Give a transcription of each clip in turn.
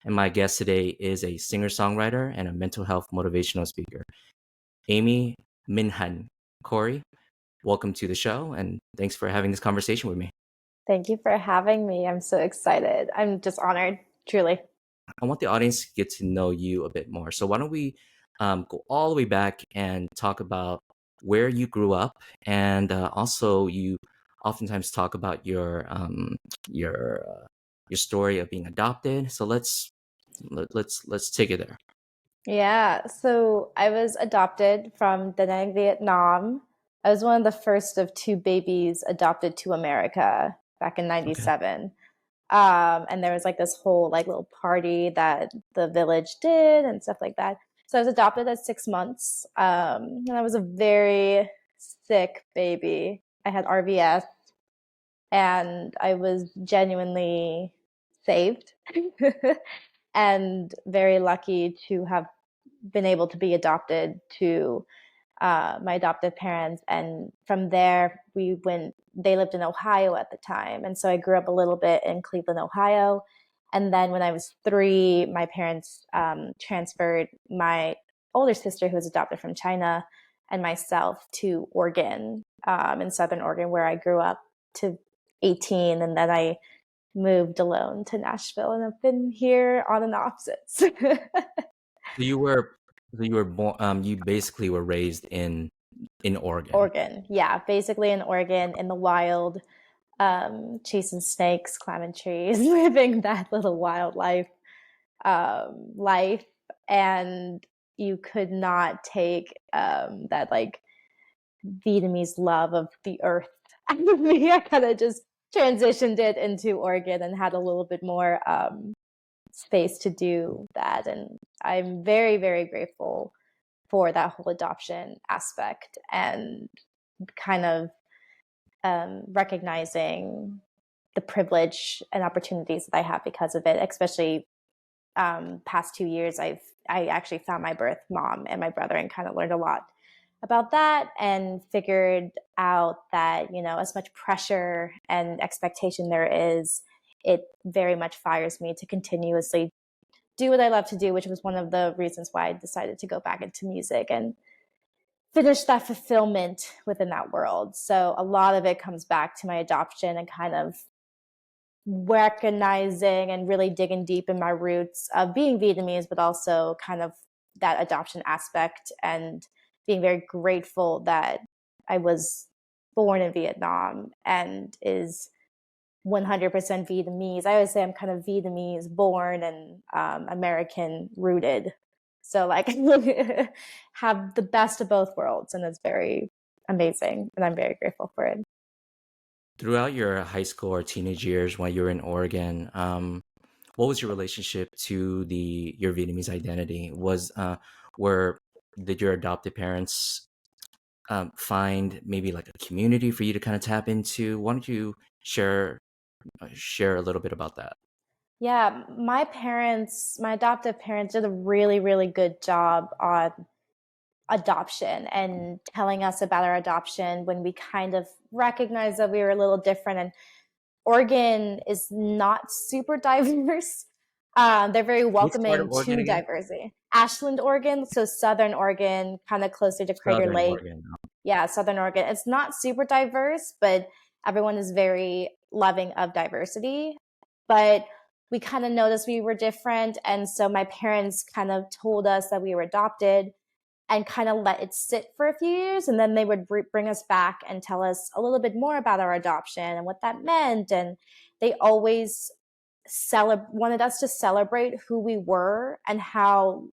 And my guest today is a singer-songwriter and a mental health motivational speaker, Amy Minh Hanh Corey. Welcome to the show, and thanks for having this conversation with me. Thank you for having me. I'm so excited. I'm just honored, truly. I want the audience to get to know you a bit more. So why don't we go all the way back and talk about where you grew up, and also you oftentimes talk about your your story of being adopted. So let's take it there. Yeah, so I was adopted from Da Nang, Vietnam. I was one of the first of two babies adopted to America back in Okay. '97. And there was like this whole like little party that the village did and stuff like that. So I was adopted at 6 months. And I was a very sick baby. I had RVS and I was genuinely saved and very lucky to have been able to be adopted to my adoptive parents. And from there, they lived in Ohio at the time. And so I grew up a little bit in Cleveland, Ohio. And then when I was 3, my parents transferred my older sister, who was adopted from China, and myself to Oregon, in Southern Oregon, where I grew up to 18. And then I moved alone to Nashville, and I've been here on and off since. So you were born. You basically were raised in Oregon. Oregon. Yeah, basically in Oregon, in the wild, chasing snakes, climbing trees, living that little wildlife life. And you could not take that like Vietnamese love of the earth out of me. I kind of just transitioned it into Oregon and had a little bit more space to do that. And I'm very, very grateful for that whole adoption aspect and kind of recognizing the privilege and opportunities that I have because of it. Especially past 2 years, I actually found my birth mom and my brother and kind of learned a lot about that and figured out that, as much pressure and expectation there is, it very much fires me to continuously do what I love to do, which was one of the reasons why I decided to go back into music and finish that fulfillment within that world. So a lot of it comes back to my adoption and kind of recognizing and really digging deep in my roots of being Vietnamese, but also kind of that adoption aspect and being very grateful that I was born in Vietnam and is 100% Vietnamese. I always say I'm kind of Vietnamese born and American rooted. So like have the best of both worlds, and it's very amazing, and I'm very grateful for it. Throughout your high school or teenage years when you were in Oregon, what was your relationship to your Vietnamese identity? Where did your adopted parents find maybe like a community for you to kind of tap into? Why don't you share a little bit about that? Yeah, my adoptive parents did a really, really good job on adoption and telling us about our adoption when we kind of recognized that we were a little different. And Oregon is not super diverse. They're very Which part of welcoming Oregon to again? diversity. Ashland, Oregon, so Southern Oregon, kind of closer to Crater Southern Lake. Oregon. Yeah, Southern Oregon. It's not super diverse, but everyone is very loving of diversity. But we kind of noticed we were different. And so my parents kind of told us that we were adopted and kind of let it sit for a few years. And then they would bring us back and tell us a little bit more about our adoption and what that meant. And they always wanted us to celebrate who we were and how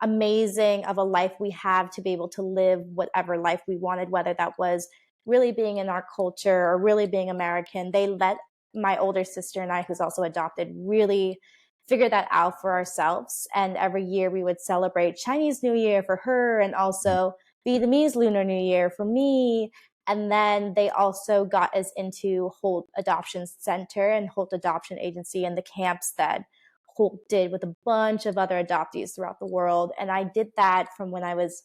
amazing of a life we have to be able to live whatever life we wanted, whether that was really being in our culture or really being American. They let my older sister and I, who's also adopted, really figure that out for ourselves. And every year we would celebrate Chinese New Year for her and also Vietnamese Lunar New Year for me. And then they also got us into Holt Adoption Center and Holt Adoption Agency and the camps that Holt did with a bunch of other adoptees throughout the world. And I did that from when I was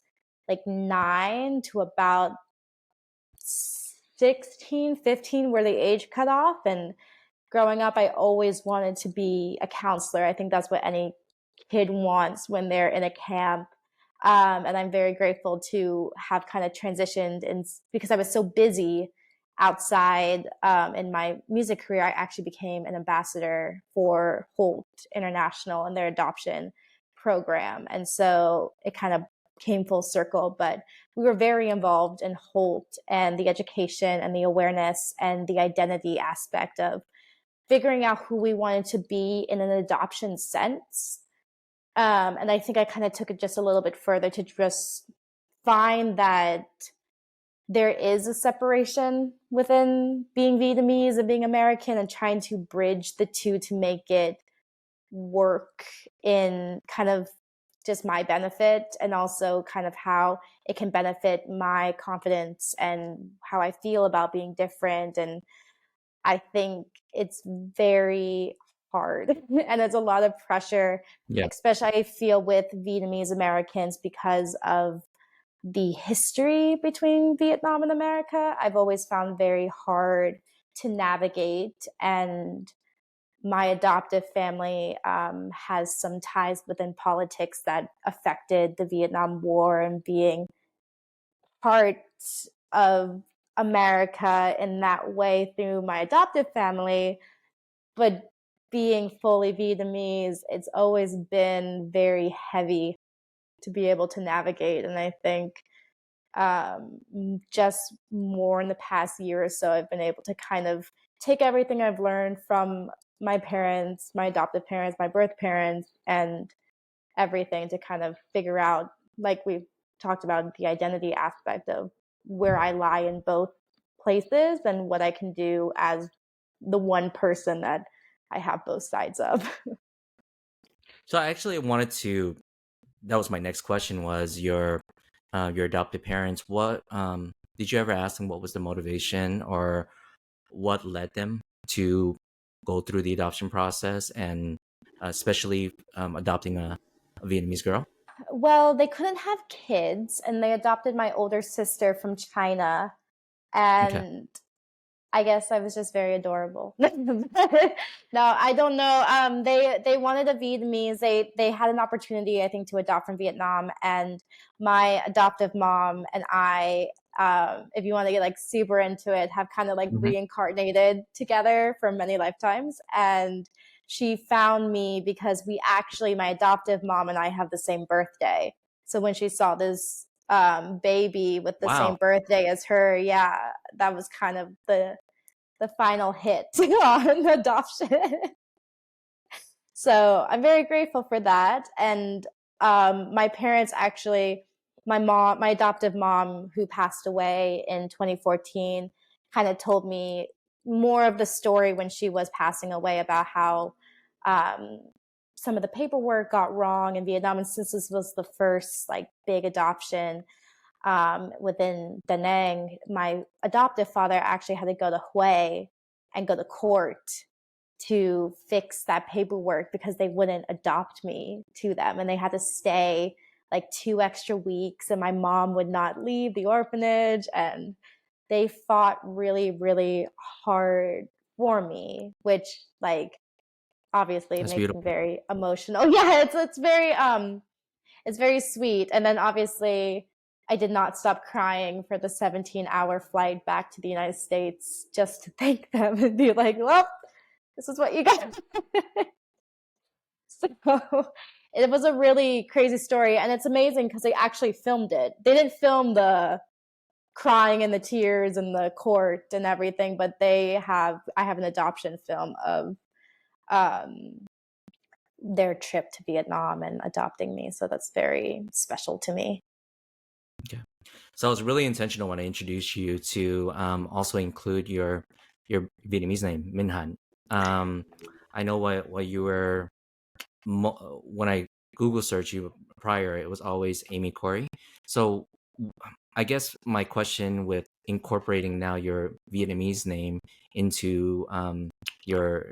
like 9 to about 16, 15, where the age cut off. And growing up, I always wanted to be a counselor. I think that's what any kid wants when they're in a camp. And I'm very grateful to have kind of transitioned, and because I was so busy outside in my music career, I actually became an ambassador for Holt International and their adoption program. And so it kind of came full circle, but we were very involved in Holt and the education and the awareness and the identity aspect of figuring out who we wanted to be in an adoption sense. And I think I kind of took it just a little bit further to just find that there is a separation within being Vietnamese and being American, and trying to bridge the two to make it work in kind of just my benefit, and also kind of how it can benefit my confidence and how I feel about being different. And I think it's very hard and it's a lot of pressure, Yeah. especially I feel with Vietnamese Americans because of the history between Vietnam and America. I've always found very hard to navigate, and my adoptive family has some ties within politics that affected the Vietnam War, and being part of America in that way through my adoptive family, but being fully Vietnamese, it's always been very heavy to be able to navigate. And I think just more in the past year or so, I've been able to kind of take everything I've learned from my parents, my adoptive parents, my birth parents, and everything to kind of figure out, like we talked about, the identity aspect of where I lie in both places and what I can do as the one person that I have both sides of. So I actually wanted to. That was my next question. Was your adopted parents? What did you ever ask them? What was the motivation, or what led them to go through the adoption process, and especially adopting a Vietnamese girl? Well, they couldn't have kids, and they adopted my older sister from China. Okay. And I guess I was just very adorable. No, I don't know. They wanted a Vietnamese. They had an opportunity, I think, to adopt from Vietnam, and my adoptive mom and I, if you want to get like super into it, have kind of like Hmm. reincarnated together for many lifetimes. And she found me because we actually, my adoptive mom and I have the same birthday. So when she saw this baby with the same Wow. birthday as her, yeah, that was kind of the final hit on adoption. So I'm very grateful for that. And my parents actually, my adoptive mom, who passed away in 2014, kind of told me more of the story when she was passing away, about how um, some of the paperwork got wrong in Vietnam. And since this was the first like big adoption within Da Nang, my adoptive father actually had to go to Hue and go to court to fix that paperwork because they wouldn't adopt me to them, and they had to stay like 2 extra weeks, and my mom would not leave the orphanage, and they fought really, really hard for me, which like obviously That's makes me beautiful. very emotional. Yeah, it's very sweet. And then obviously, I did not stop crying for the 17-hour flight back to the United States just to thank them and be like, well, this is what you got. So it was a really crazy story. And it's amazing because they actually filmed it. They didn't film the crying and the tears and the court and everything, but I have an adoption film of um, their trip to Vietnam and adopting me. So that's very special to me. Okay. So I was really intentional when I introduced you to also include your Vietnamese name, Minh Hanh. Um, I know what you were when I Google search you prior, it was always Amy Corey. So I guess my question with incorporating now your Vietnamese name into your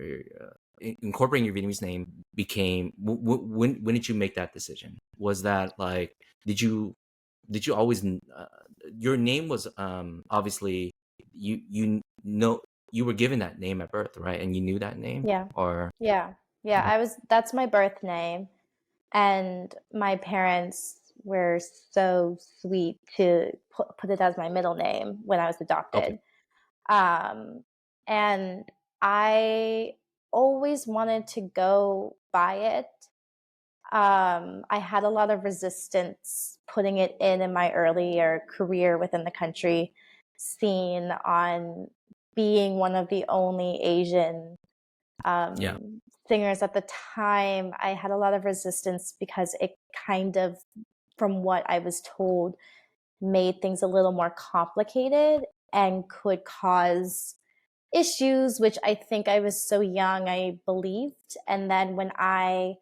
incorporating your Vietnamese name became when did you make that decision? Was that like did you did you always your name was obviously you you were given that name at birth, right? And you knew that name, Yeah. or Yeah. Yeah. That's my birth name. And my parents were so sweet to put it as my middle name when I was okay, adopted. Um, and I always wanted to go by it. I had a lot of resistance putting it in my earlier career within the country scene on being one of the only Asian yeah, singers at the time. I had a lot of resistance because it kind of, from what I was told, made things a little more complicated and could cause issues, which I think I was so young, I believed. And then when I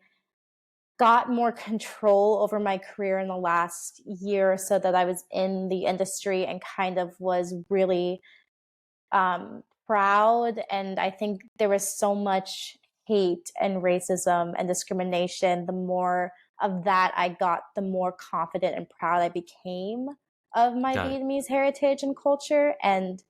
got more control over my career in the last year or so that I was in the industry and kind of was really proud. And I think there was so much hate and racism and discrimination. The more of that I got, the more confident and proud I became of my got it. Vietnamese heritage and culture. And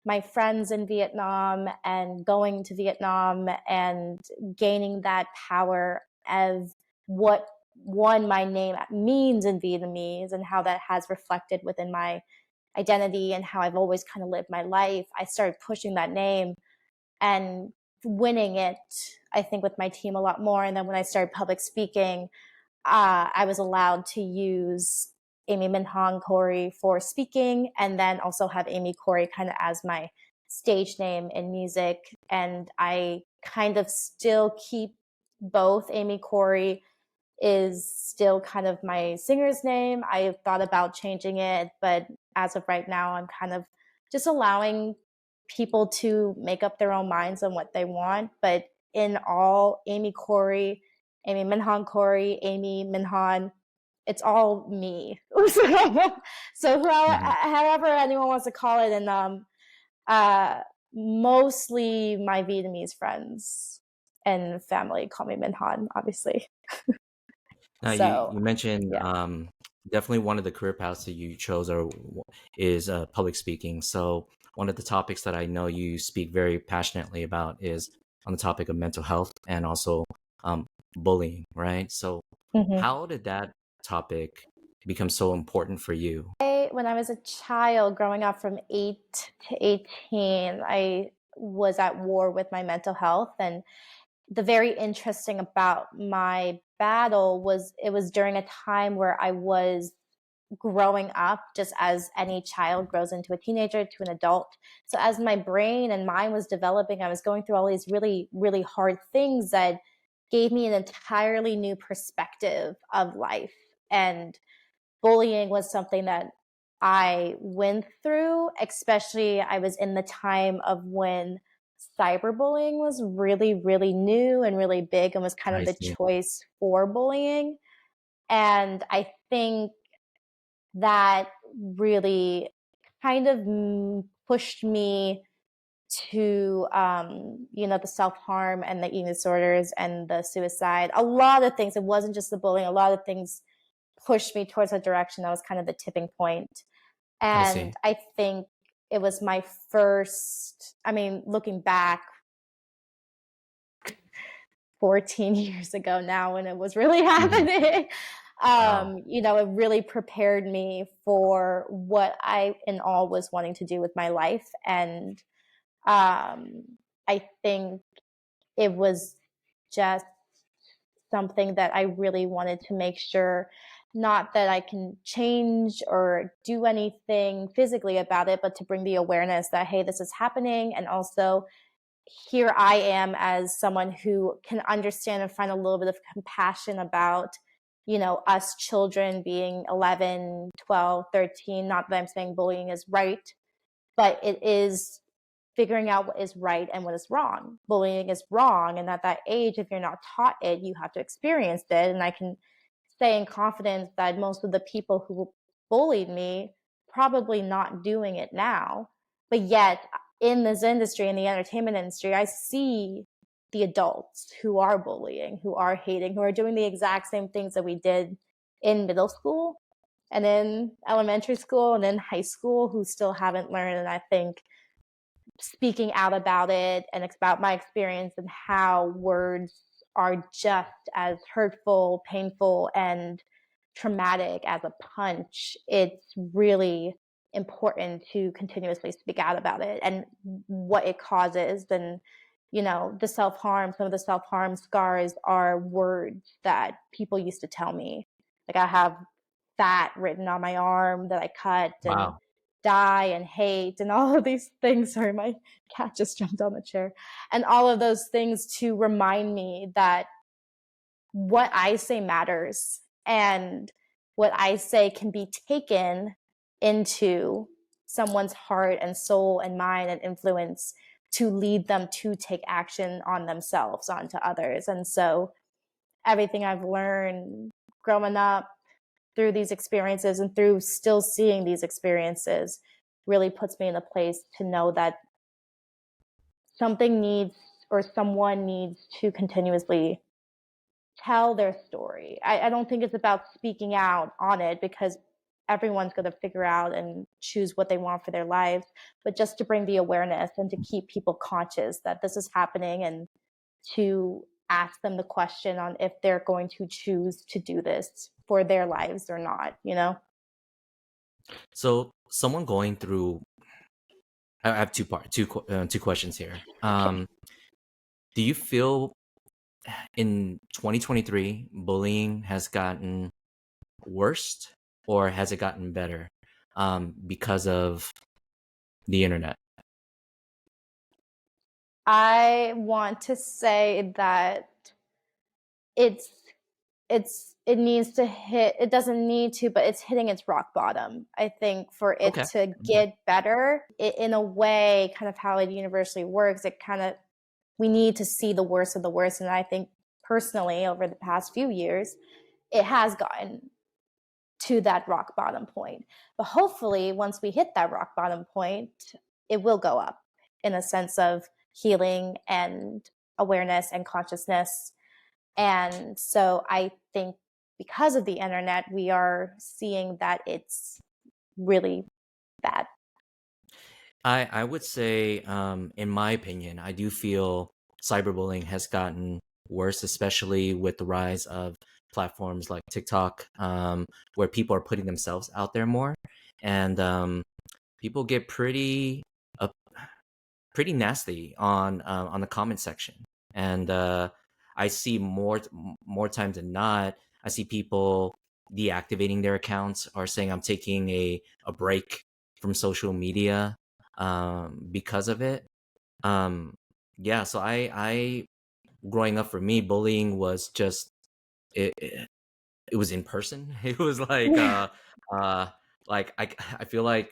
my friends in Vietnam and going to Vietnam and gaining that power of what one, my name means in Vietnamese and how that has reflected within my identity and how I've always kind of lived my life. I started pushing that name and winning it, I think, with my team a lot more. And then when I started public speaking, I was allowed to use Amy Minh Hanh Corey for speaking, and then also have Amy Corey kind of as my stage name in music. And I kind of still keep both. Amy Corey is still kind of my singer's name. I thought about changing it, but as of right now, I'm kind of just allowing people to make up their own minds on what they want. But in all, Amy Corey, Amy Minh Hanh Corey, Amy Minh Hanh, it's all me. So Hmm. however anyone wants to call it, and uh, mostly my Vietnamese friends and family call me Minh Hanh, obviously. Now you So you mentioned yeah. definitely one of the career paths that you chose is public speaking. So one of the topics that I know you speak very passionately about is on the topic of mental health and also um, bullying, right? So Mhm. how did that topic become so important for you? When I was a child, growing up from 8 to 18, I was at war with my mental health. And the very interesting about my battle was it was during a time where I was growing up, just as any child grows into a teenager to an adult. So as my brain and mind was developing, I was going through all these really, really hard things that gave me an entirely new perspective of life. And bullying was something that I went through, especially I was in the time of when cyberbullying was really, really new and really big and was kind of I the see. choice for bullying. And I think that really kind of pushed me to the self-harm and the eating disorders and the suicide. A lot of things, it wasn't just the bullying, a lot of things pushed me towards a direction that was kind of the tipping point. I And see. I think it was my first, I mean, looking back 14 years ago now when it was really Hmm. happening, Wow. it really prepared me for what I in all was wanting to do with my life. And um, I think it was just something that I really wanted to make sure, not that I can change or do anything physically about it, but to bring the awareness that, hey, this is happening. And also, here I am as someone who can understand and find a little bit of compassion about, us children being 11, 12, 13. Not that I'm saying bullying is right, but it is figuring out what is right and what is wrong. Bullying is wrong. And at that age, if you're not taught it, you have to experience it. And I can say in confidence that most of the people who bullied me probably not doing it now. But yet, in this industry, in the entertainment industry, I see the adults who are bullying, who are hating, who are doing the exact same things that we did in middle school and in elementary school and in high school, who still haven't learned. And I think speaking out about it, and it's about my experience and how words are just as hurtful, painful, and traumatic as a punch. It's really important to continuously speak out about it and what it causes. And the self-harm, some of the self-harm scars are words that people used to tell me. Like, I have fat written on my arm that I cut, and Wow. die and hate and all of these things. Sorry, my cat just jumped on the chair. And all of those things to remind me that what I say matters, and what I say can be taken into someone's heart and soul and mind and influence to lead them to take action on themselves, onto others. And so everything I've learned growing up through these experiences and through still seeing these experiences really puts me in a place to know that something needs, or someone needs to continuously tell their story. I don't think it's about speaking out on it, because everyone's going to figure out and choose what they want for their lives, but just to bring the awareness and to keep people conscious that this is happening, and to ask them the question on if they're going to choose to do this for their lives or not. So someone going through, I have two questions here. Okay. Do you feel in 2023 bullying has gotten worse, or has it gotten better because of the internet? I want to say that it's it needs to hit, it doesn't need to, but it's hitting its rock bottom. I think for it Okay. to Okay. get better, in a way, kind of how it universally works, it kind of, we need to see the worst of the worst. And I think personally, over the past few years, it has gotten to that rock bottom point. But hopefully, once we hit that rock bottom point, it will go up in a sense of healing and awareness and consciousness. And so I think because of the internet, we are seeing that it's really bad. I would say, in my opinion, I do feel cyberbullying has gotten worse, especially with the rise of platforms like TikTok, where people are putting themselves out there more, and people get uh, pretty nasty on the comment section. And I see more times than not, I see people deactivating their accounts or saying I'm taking a break from social media because of it. um yeah, so I growing up, for me, bullying was just, it, it was in person. It was Yeah. uh like I feel like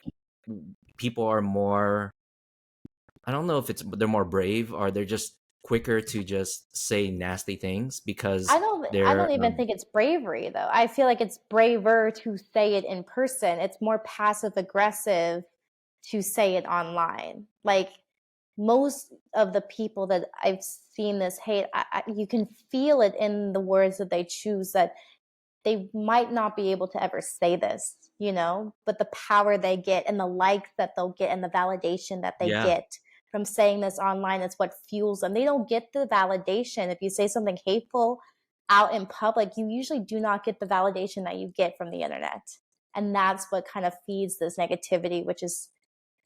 people are more, I don't know if it's they're more brave, or they're just quicker to just say nasty things because I don't they're even think it's bravery though. I feel like it's braver to say it in person. It's more passive aggressive to say it online. Like, most of the people that I've seen this hate, you can feel it in the words that they choose, that they might not be able to ever say this, but the power they get and the likes that they'll get and the validation that they yeah, get from saying this online is what fuels them. They don't get the validation. If you say something hateful out in public, you usually do not get the validation that you get from the internet. And that's what kind of feeds this negativity, which is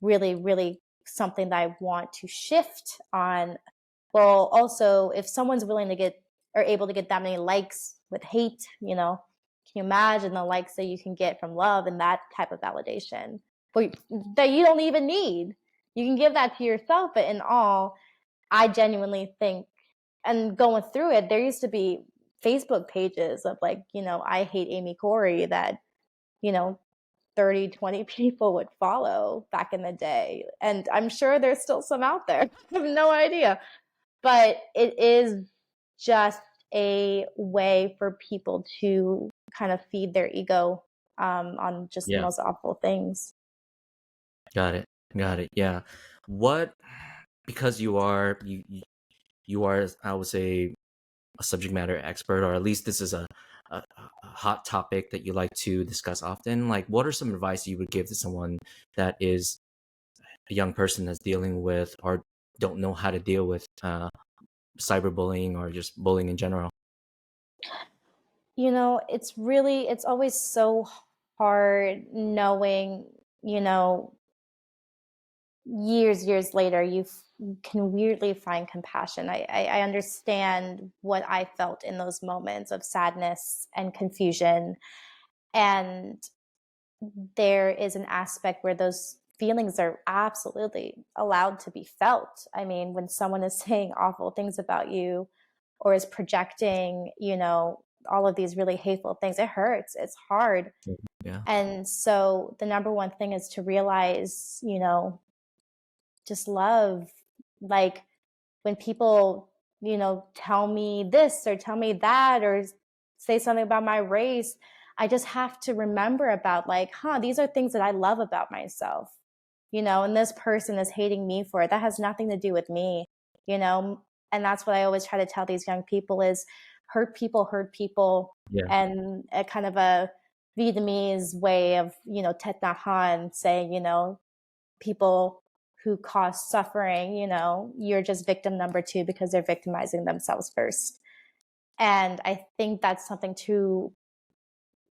really, really something that I want to shift on. Well, also, if someone's willing to get, or able to get that many likes with hate, can you imagine the likes that you can get from love and that type of validation, that you don't even need? You can give that to yourself. But in all, I genuinely think, and going through it, there used to be Facebook pages of, like, I hate Amy Corey, that, you know, 30, 20 people would follow back in the day. And I'm sure there's still some out there. I have no idea. But it is just a way for people to kind of feed their ego, on just the yeah, most awful things. got it, got it. Yeah, what, because you are, I would say, a subject matter expert, or at least this is a hot topic that you like to discuss often. Like, what are some advice you would give to someone that is a young person that's dealing with or don't know how to deal with cyberbullying or just bullying in general? It's always so hard knowing, you know, years later, you can weirdly find compassion. I understand what I felt in those moments of sadness and confusion. And there is an aspect where those feelings are absolutely allowed to be felt. I mean, when someone is saying awful things about you or is projecting, all of these really hateful things, it hurts. It's hard. Yeah. And so the number one thing is to realize, just love. Like when people, tell me this or tell me that or say something about my race, I just have to remember about like, these are things that I love about myself, and this person is hating me for it. That has nothing to do with me, you know? And that's what I always try to tell these young people is hurt people, Yeah. and a kind of a Vietnamese way of, Tet Na Han saying, people who cause suffering, you're just victim number two because they're victimizing themselves first. And I think that's something to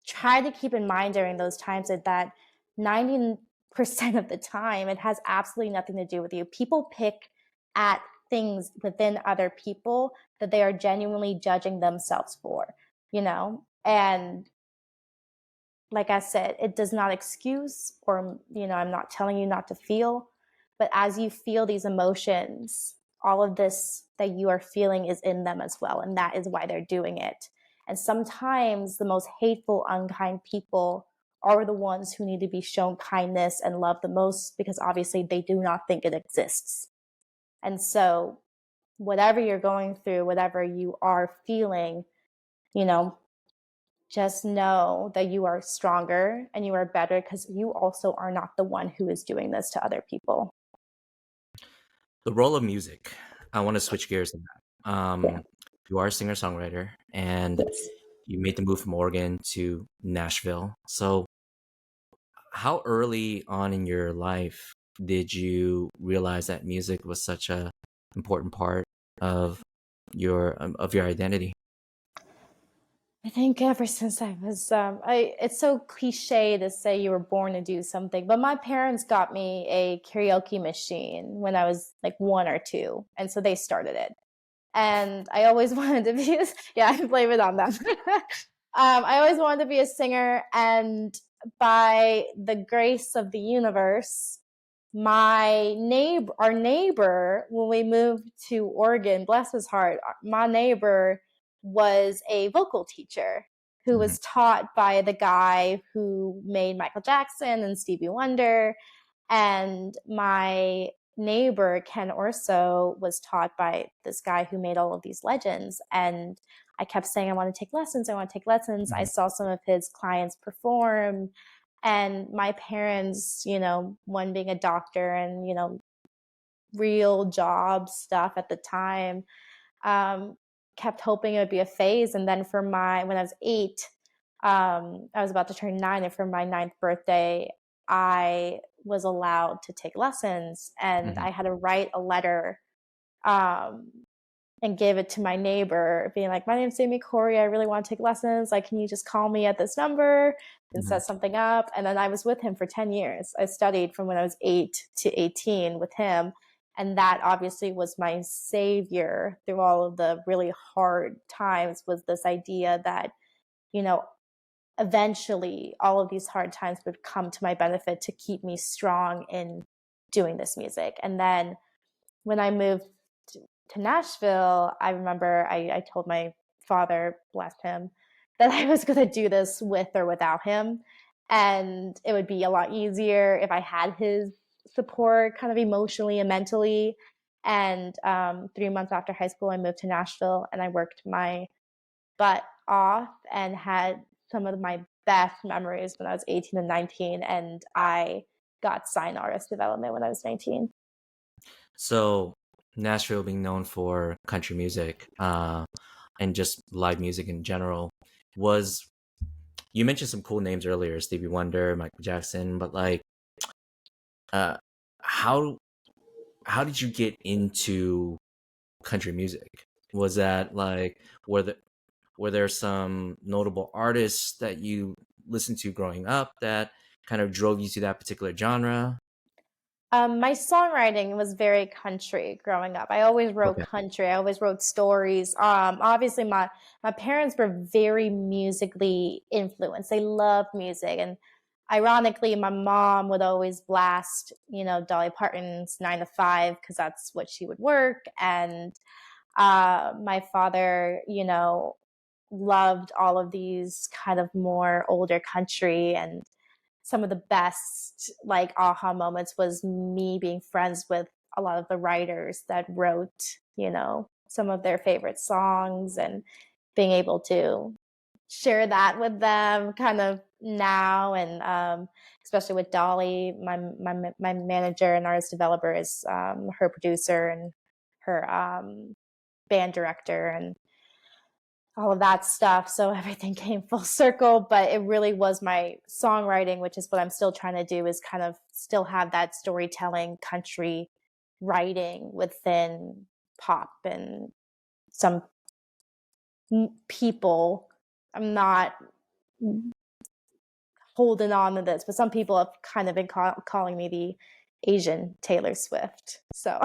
try to keep in mind during those times, that 90% of the time, it has absolutely nothing to do with you. People pick at things within other people that they are genuinely judging themselves for, and like I said, it does not excuse or, I'm not telling you not to feel, but as you feel these emotions, all of this that you are feeling is in them as well. And that is why they're doing it. And sometimes the most hateful, unkind people are the ones who need to be shown kindness and love the most because obviously they do not think it exists. And so, whatever you're going through, whatever you are feeling, you know, just know that you are stronger and you are better because you also are not the one who is doing this to other people. The role of music. I want to switch gears in that. Yeah. You are a singer-songwriter and Yes. you made the move from Oregon to Nashville. So how early on in your life did you realize that music was such a important part of your identity? I think ever since I was, it's so cliche to say you were born to do something, but my parents got me a karaoke machine when I was like one or two. And so they started it. And I always wanted to be, yeah, I blame it on them. I always wanted to be a singer. And by the grace of the universe, our neighbor, when we moved to Oregon, bless his heart, my neighbor was a vocal teacher who Mhm. was taught by the guy who made Michael Jackson and Stevie Wonder. And my neighbor, Ken Orso, was taught by this guy who made all of these legends. And I kept saying, I want to take lessons. I want to take lessons. I Mhm. saw some of his clients perform. And my parents, one being a doctor and, real job stuff at the time, um, kept hoping it would be a phase. And then when I was 8, I was about to turn 9, and for my ninth birthday, I was allowed to take lessons, and Mhm. I had to write a letter, um, and give it to my neighbor, being like, "My name's Amy Corey. I really want to take lessons. Like, can you just call me at this number and Mhm. set something up?" And then I was with him for 10 years. I studied from when I was 8 to 18 with him. And that obviously was my savior through all of the really hard times, was this idea that, you know, eventually all of these hard times would come to my benefit to keep me strong in doing this music. And then when I moved to Nashville, I remember I told my father, bless him, that I was going to do this with or without him. And it would be a lot easier if I had his support kind of emotionally and mentally. And 3 months after high school, I moved to Nashville and I worked my butt off and had some of my best memories when I was 18 and 19. And I got signed artist development when I was 19. So Nashville being known for country music, and just live music in general, was you mentioned some cool names earlier, Stevie Wonder, Michael Jackson, but like, how how did you get into country music? Was that like were there some notable artists that you listened to growing up that kind of drove you to that particular genre? My songwriting was very country growing up. I always wrote Okay. country. I always wrote stories. Obviously, my parents were very musically influenced. They loved music, and ironically, my mom would always blast, Dolly Parton's "9 to 5" because that's what she would work, and my father, loved all of these kind of more older country, and some of the best like aha moments was me being friends with a lot of the writers that wrote, some of their favorite songs, and being able to share that with them kind of now. And especially with Dolly, my manager and artist developer is her producer and her band director and all of that stuff. So everything came full circle, but it really was my songwriting, which is what I'm still trying to do, is kind of still have that storytelling country writing within pop. And some people, I'm not holding on to this, but some people have kind of been calling me the Asian Taylor Swift. So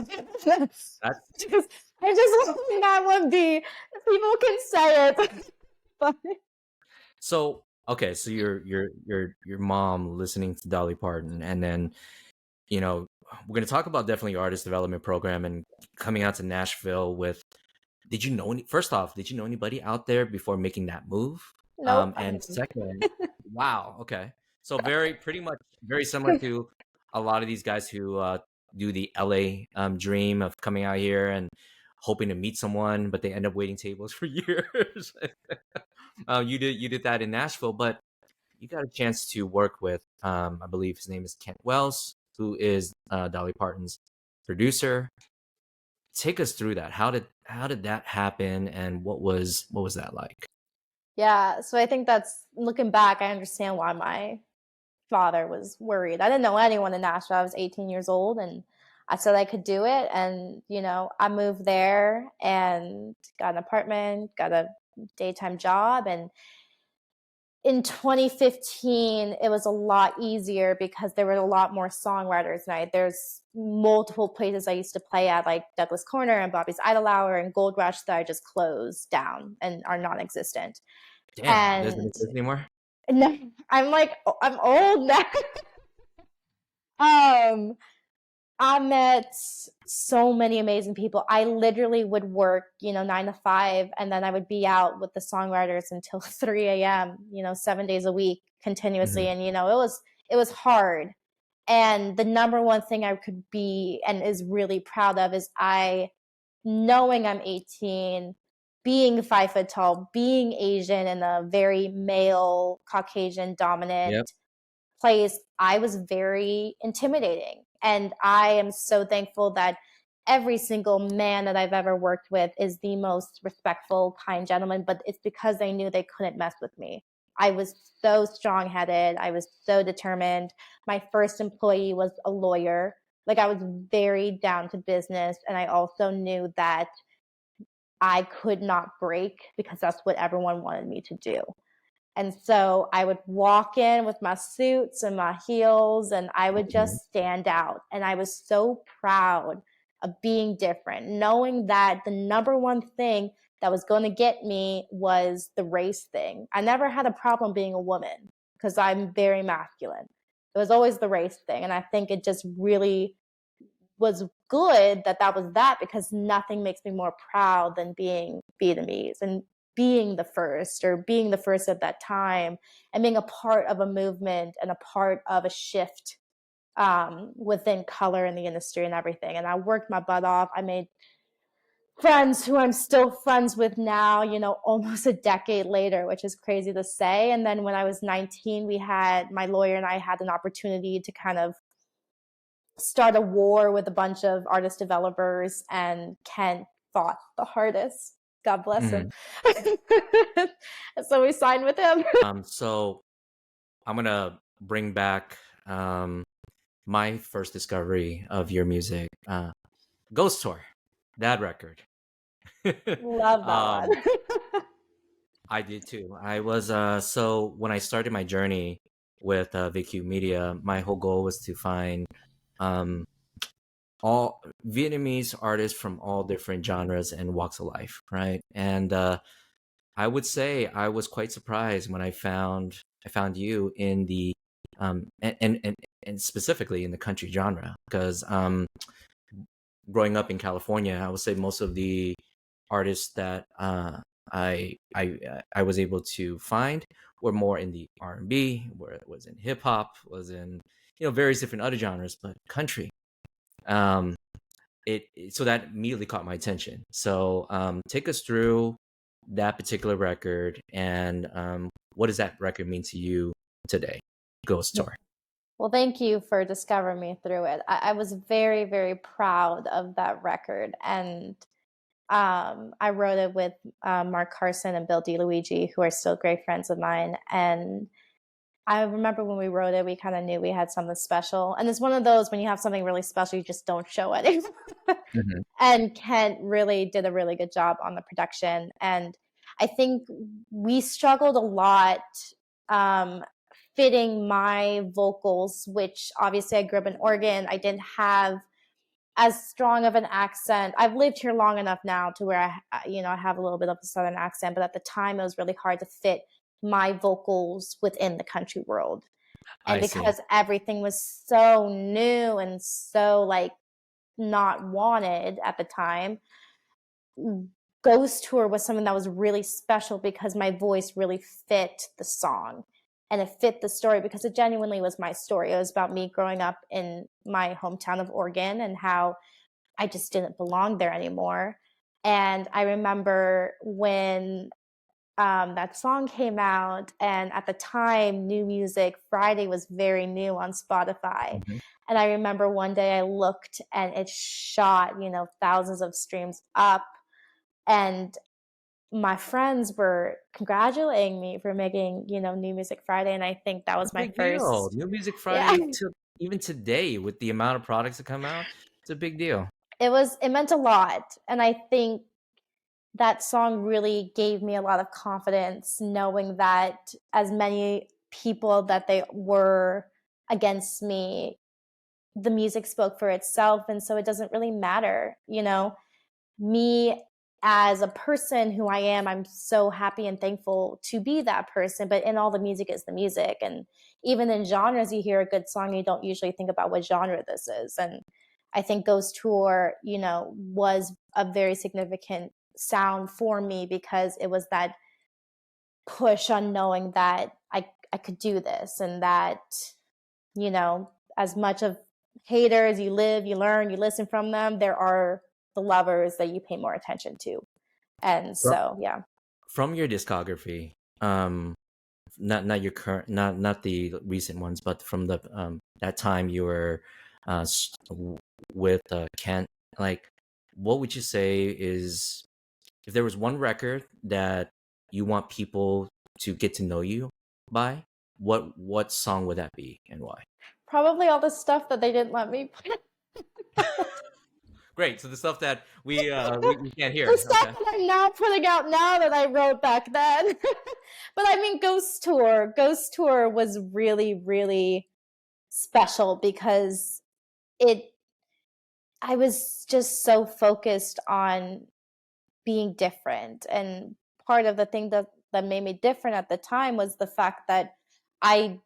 just, That's I just want that one be, people can say it. But so okay, so your mom listening to Dolly Parton, and then we're gonna talk about definitely your artist development program and coming out to Nashville with. First off, did you know anybody out there before making that move? nope. And second, wow, okay. So pretty much very similar to a lot of these guys who do the LA dream of coming out here and hoping to meet someone, but they end up waiting tables for years. You did that in Nashville, but you got a chance to work with, I believe his name is Kent Wells, who is Dolly Parton's producer. Take us through that. How did that happen, and what was that like? Yeah, so I think that's, looking back, I understand why my father was worried. I didn't know anyone in Nashville. I was 18 years old, and I said I could do it. And, I moved there and got an apartment, got a daytime job. And in 2015, it was a lot easier because there were a lot more songwriters night. There's multiple places I used to play at, like Douglas Corner and Bobby's Idol Hour and Gold Rush, that are just closed down and are non-existent. Damn, it doesn't And exist anymore. no, I'm old now. um, I met so many amazing people. I literally would work, 9 to 5, and then I would be out with the songwriters until 3 a.m., 7 days a week continuously. Mhm. And, it was hard. And the number one thing I could be and is really proud of is knowing I'm 18, being 5 foot tall, being Asian in a very male, Caucasian Yep. dominant place, I was very intimidating. And I am so thankful that every single man that I've ever worked with is the most respectful, kind gentleman, but it's because they knew they couldn't mess with me. I was so strong headed. I was so determined. My first employee was a lawyer. Like, I was very down to business. And I also knew that I could not break because that's what everyone wanted me to do. And so I would walk in with my suits and my heels, and I would Mhm. just stand out. And I was so proud of being different, knowing that the number one thing that was going to get me was the race thing. I never had a problem being a woman because I'm very masculine. It was always the race thing. And I think it just really was good that that was that, because nothing makes me more proud than being Vietnamese and being the first at that time, and being a part of a movement and a part of a shift within color in the industry and everything. And I worked my butt off. I made friends who I'm still friends with now, almost a decade later, which is crazy to say. And then when I was 19, my lawyer and I had an opportunity to kind of start a war with a bunch of artist developers, and Kent fought the hardest. God bless him. Mhm. So we signed with him. So I'm gonna bring back my first discovery of your music, Ghost Tour, that record. Love that one. um, I did too. I was so when I started my journey with VQ Media, my whole goal was to find um, all Vietnamese artists from all different genres and walks of life, right? And I would say I was quite surprised when I found you in the and specifically in the country genre because growing up in California, I would say most of the artists that I was able to find were more in the R&B, where it was in hip hop, was in various different other genres, but country. Um, so that immediately caught my attention. So take us through that particular record and what does that record mean to you today? Ghost Tour. Well, thank you for discovering me through it. I was very, very proud of that record. And I wrote it with Mark Carson and Bill DeLuigi, who are still great friends of mine. And I remember when we wrote it, we kind of knew we had something special. And it's one of those when you have something really special, you just don't show it. Mm-hmm. And Kent really did a really good job on the production. And I think we struggled a lot um, fitting my vocals, which obviously I grew up in Oregon. I didn't have as strong of an accent. I've lived here long enough now to where I have a little bit of a Southern accent, but at the time it was really hard to fit my vocals within the country world. And I see. because everything was so new and so like not wanted at the time, Ghost Tour was something that was really special because my voice really fit the song and it fit the story because it genuinely was my story. It was about me growing up in my hometown of Oregon and how I just didn't belong there anymore. And I remember when that song came out, and at the time, New Music Friday was very new on Spotify. Mhm. And I remember one day I looked and it shot, thousands of streams up. And my friends were congratulating me for making, New Music Friday. And I think that It's was a my big deal. first, New Music yeah, Friday to even today with the amount of products that come out, it's a big deal. it meant a lot. And I think that song really gave me a lot of confidence knowing that as many people that they were against me, the music spoke for itself. And so it doesn't really matter, me as a person who I am, I'm so happy and thankful to be that person. But in all, the music is the music. And even in genres, you hear a good song, you don't usually think about what genre this is. And I think Ghost Tour, was a very significant sound for me because it was that push on knowing that I could do this and that, as much of haters, you live, you learn, you listen from them, there are the lovers that you pay more attention to. And Fro- so, yeah. From your discography, not your current, not the recent ones, but from the that time you were with Kent, like, what would you say is if there was one record that you want people to get to know you by, what song would that be and why? Probably all the stuff that they didn't let me Great. So the stuff that we can't the hear. stuff Okay. that I'm now putting out now that I wrote back then. But I mean, Ghost Tour was really, really special because it, I was just so focused on being different. And part of the thing that made me different at the time was the fact that I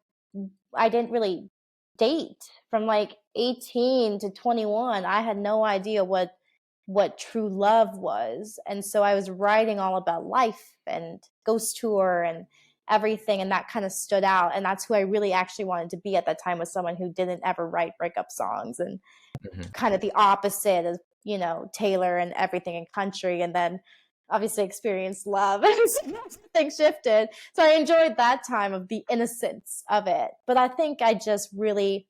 I didn't really date from like 18 to 21. I had no idea what true love was. And so I was writing all about life and Ghost Tour and everything, and that kind of stood out. And that's who I really actually wanted to be at that time, was someone who didn't ever write breakup songs, and Mhm. kind of the opposite of, Taylor and everything in country, and then obviously experienced love and things shifted. So I enjoyed that time of the innocence of it. But I think I just really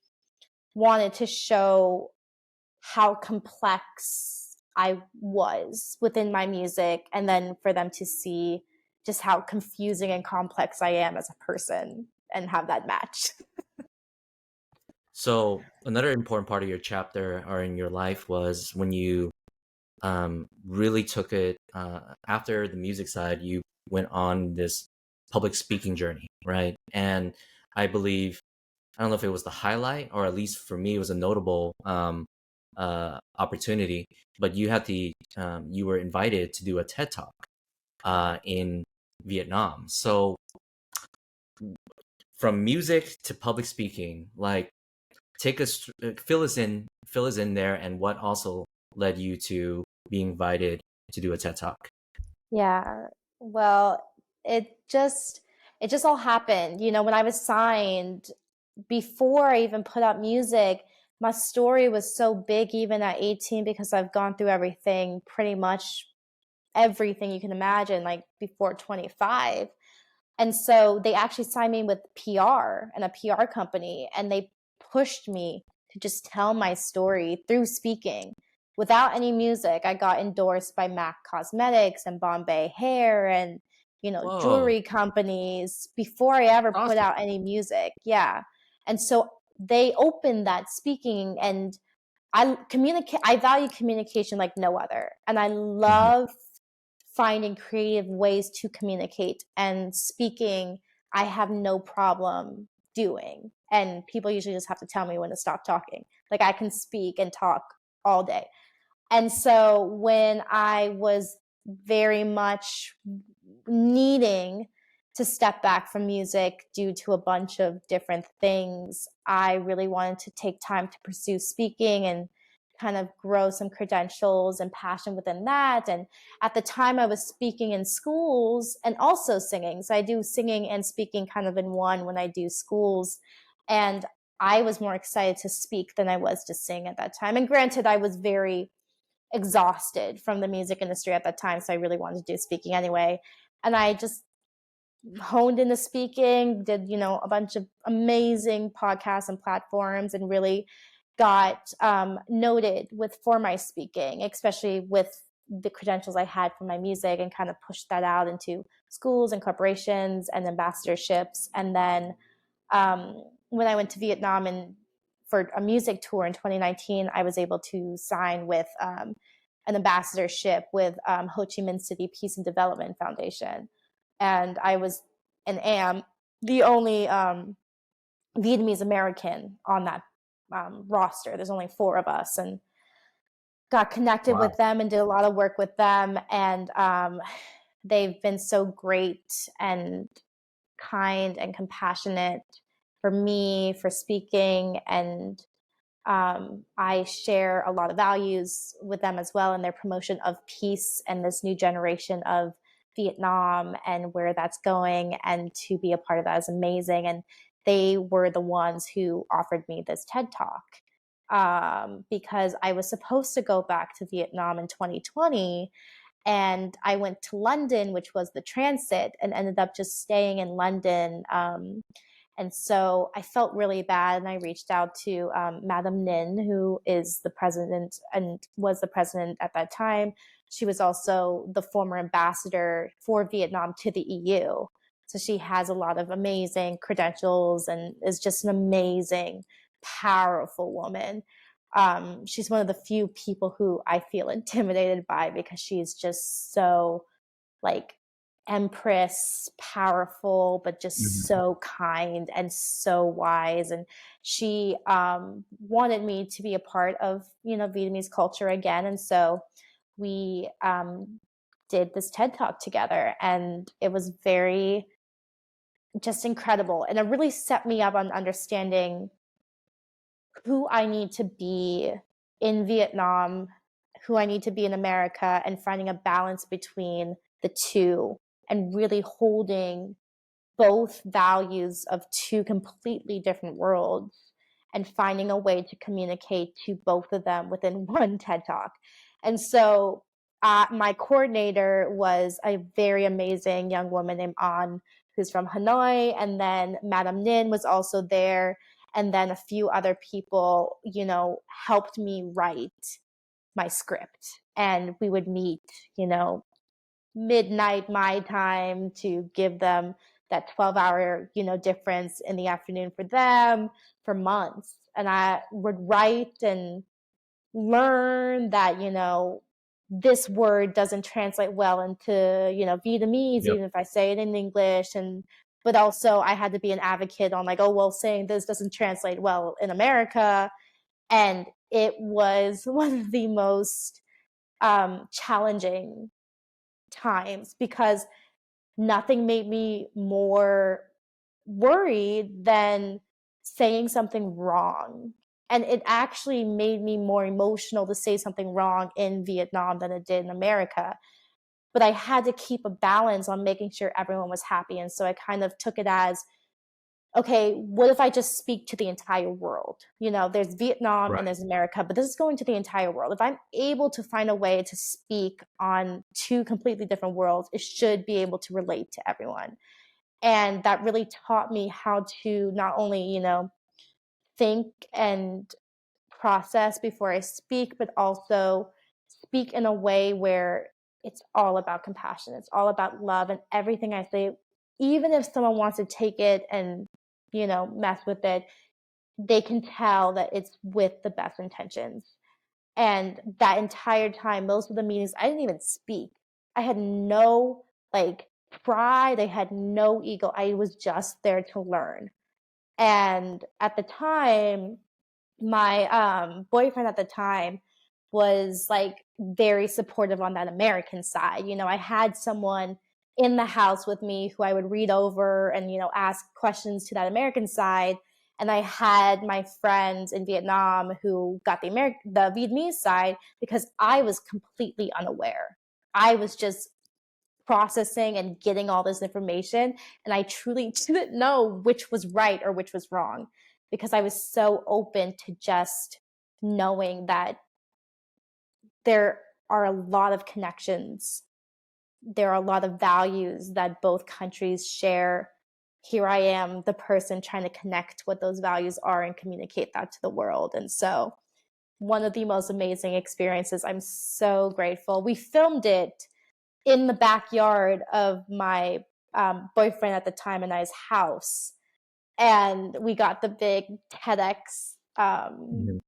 wanted to show how complex I was within my music, and then for them to see just how confusing and complex I am as a person and have that match. So another important part of your chapter or in your life was when you really took it after the music side. You went on this public speaking journey, right? And I believe, I don't know if it was the highlight, or at least for me, it was a notable opportunity. But you were invited to do a TED Talk in Vietnam. So from music to public speaking, like take us, fill us in there, and what also led you to be invited to do a TED Talk. Yeah. Well, it just it just all happened. When I was signed, before I even put out music, my story was so big even at 18 because I've gone through everything, pretty much everything you can imagine, like before 25. And so they actually signed me with PR and a PR company, and they pushed me to just tell my story through speaking. Without any music, I got endorsed by MAC Cosmetics and Bombay Hair and, Whoa, jewelry companies before I ever put awesome. out any music. Yeah. And so they opened that speaking, and I value communication like no other. And I Mhm. love finding creative ways to communicate, and speaking I have no problem doing. And people usually just have to tell me when to stop talking. Like, I can speak and talk all day. And so when I was very much needing to step back from music due to a bunch of different things, I really wanted to take time to pursue speaking and kind of grow some credentials and passion within that. And at the time, I was speaking in schools and also singing. So I do singing and speaking kind of in one when I do schools. And I was more excited to speak than I was to sing at that time. And granted, I was very exhausted from the music industry at that time, so I really wanted to do speaking anyway. And I just honed into speaking, did, a bunch of amazing podcasts and platforms, and really got noted for my speaking, especially with the credentials I had from my music, and kind of pushed that out into schools and corporations and ambassadorships. And then when I went to Vietnam and for a music tour in 2019, I was able to sign with an ambassadorship with Ho Chi Minh City Peace and Development Foundation. And I was and am the only Vietnamese American on that roster. There's only four of us, and got connected Wow. with them and did a lot of work with them. And they've been so great and kind and compassionate for me, for speaking. And I share a lot of values with them as well in their promotion of peace and this new generation of Vietnam and where that's going. And to be a part of that is amazing. And they were the ones who offered me this TED Talk because I was supposed to go back to Vietnam in 2020, and I went to London, which was the transit, and ended up just staying in London. And so I felt really bad, and I reached out to Madam Nin, who is the president and was the president at that time. She was also the former ambassador for Vietnam to the EU. So she has a lot of amazing credentials and is just an amazing, powerful woman. She's one of the few people who I feel intimidated by because she's just so like empress, powerful, but just Mhm. so kind and so wise. And she wanted me to be a part of, Vietnamese culture again. And so we did this TED Talk together, and it was very just incredible. And it really set me up on understanding who I need to be in Vietnam, who I need to be in America, and finding a balance between the two, and really holding both values of two completely different worlds, and finding a way to communicate to both of them within one TED Talk. And so my coordinator was a very amazing young woman named An, who's from Hanoi. And then Madam Nin was also there. And then a few other people, helped me write my script. And we would meet, midnight my time to give them that 12-hour, difference in the afternoon for them for months. And I would write and learn that, this word doesn't translate well into, Vietnamese, Yep. even if I say it in English. And but also I had to be an advocate on like, oh well, saying this doesn't translate well in America. And it was one of the most challenging times because nothing made me more worried than saying something wrong. And it actually made me more emotional to say something wrong in Vietnam than it did in America. But I had to keep a balance on making sure everyone was happy. And so I kind of took it as, okay, what if I just speak to the entire world? There's Vietnam and Right. there's America, but this is going to the entire world. If I'm able to find a way to speak on two completely different worlds, it should be able to relate to everyone. And that really taught me how to not only, think and process before I speak, but also speak in a way where it's all about compassion. It's all about love, and everything I say, even if someone wants to take it and, mess with it, they can tell that it's with the best intentions. And that entire time, most of the meetings, I didn't even speak. I had no like pride. I had no ego. I was just there to learn. And at the time, my boyfriend at the time was like very supportive on that American side. I had someone in the house with me who I would read over and, ask questions to that American side. And I had my friends in Vietnam who got the Vietnamese side because I was completely unaware. I was just processing and getting all this information. And I truly didn't know which was right or which was wrong because I was so open to just knowing that there are a lot of connections. There are a lot of values that both countries share. Here I am, the person trying to connect what those values are and communicate that to the world. And so, one of the most amazing experiences. I'm so grateful. We filmed it in the backyard of my boyfriend at the time and I's house. And we got the big TEDx Mhm.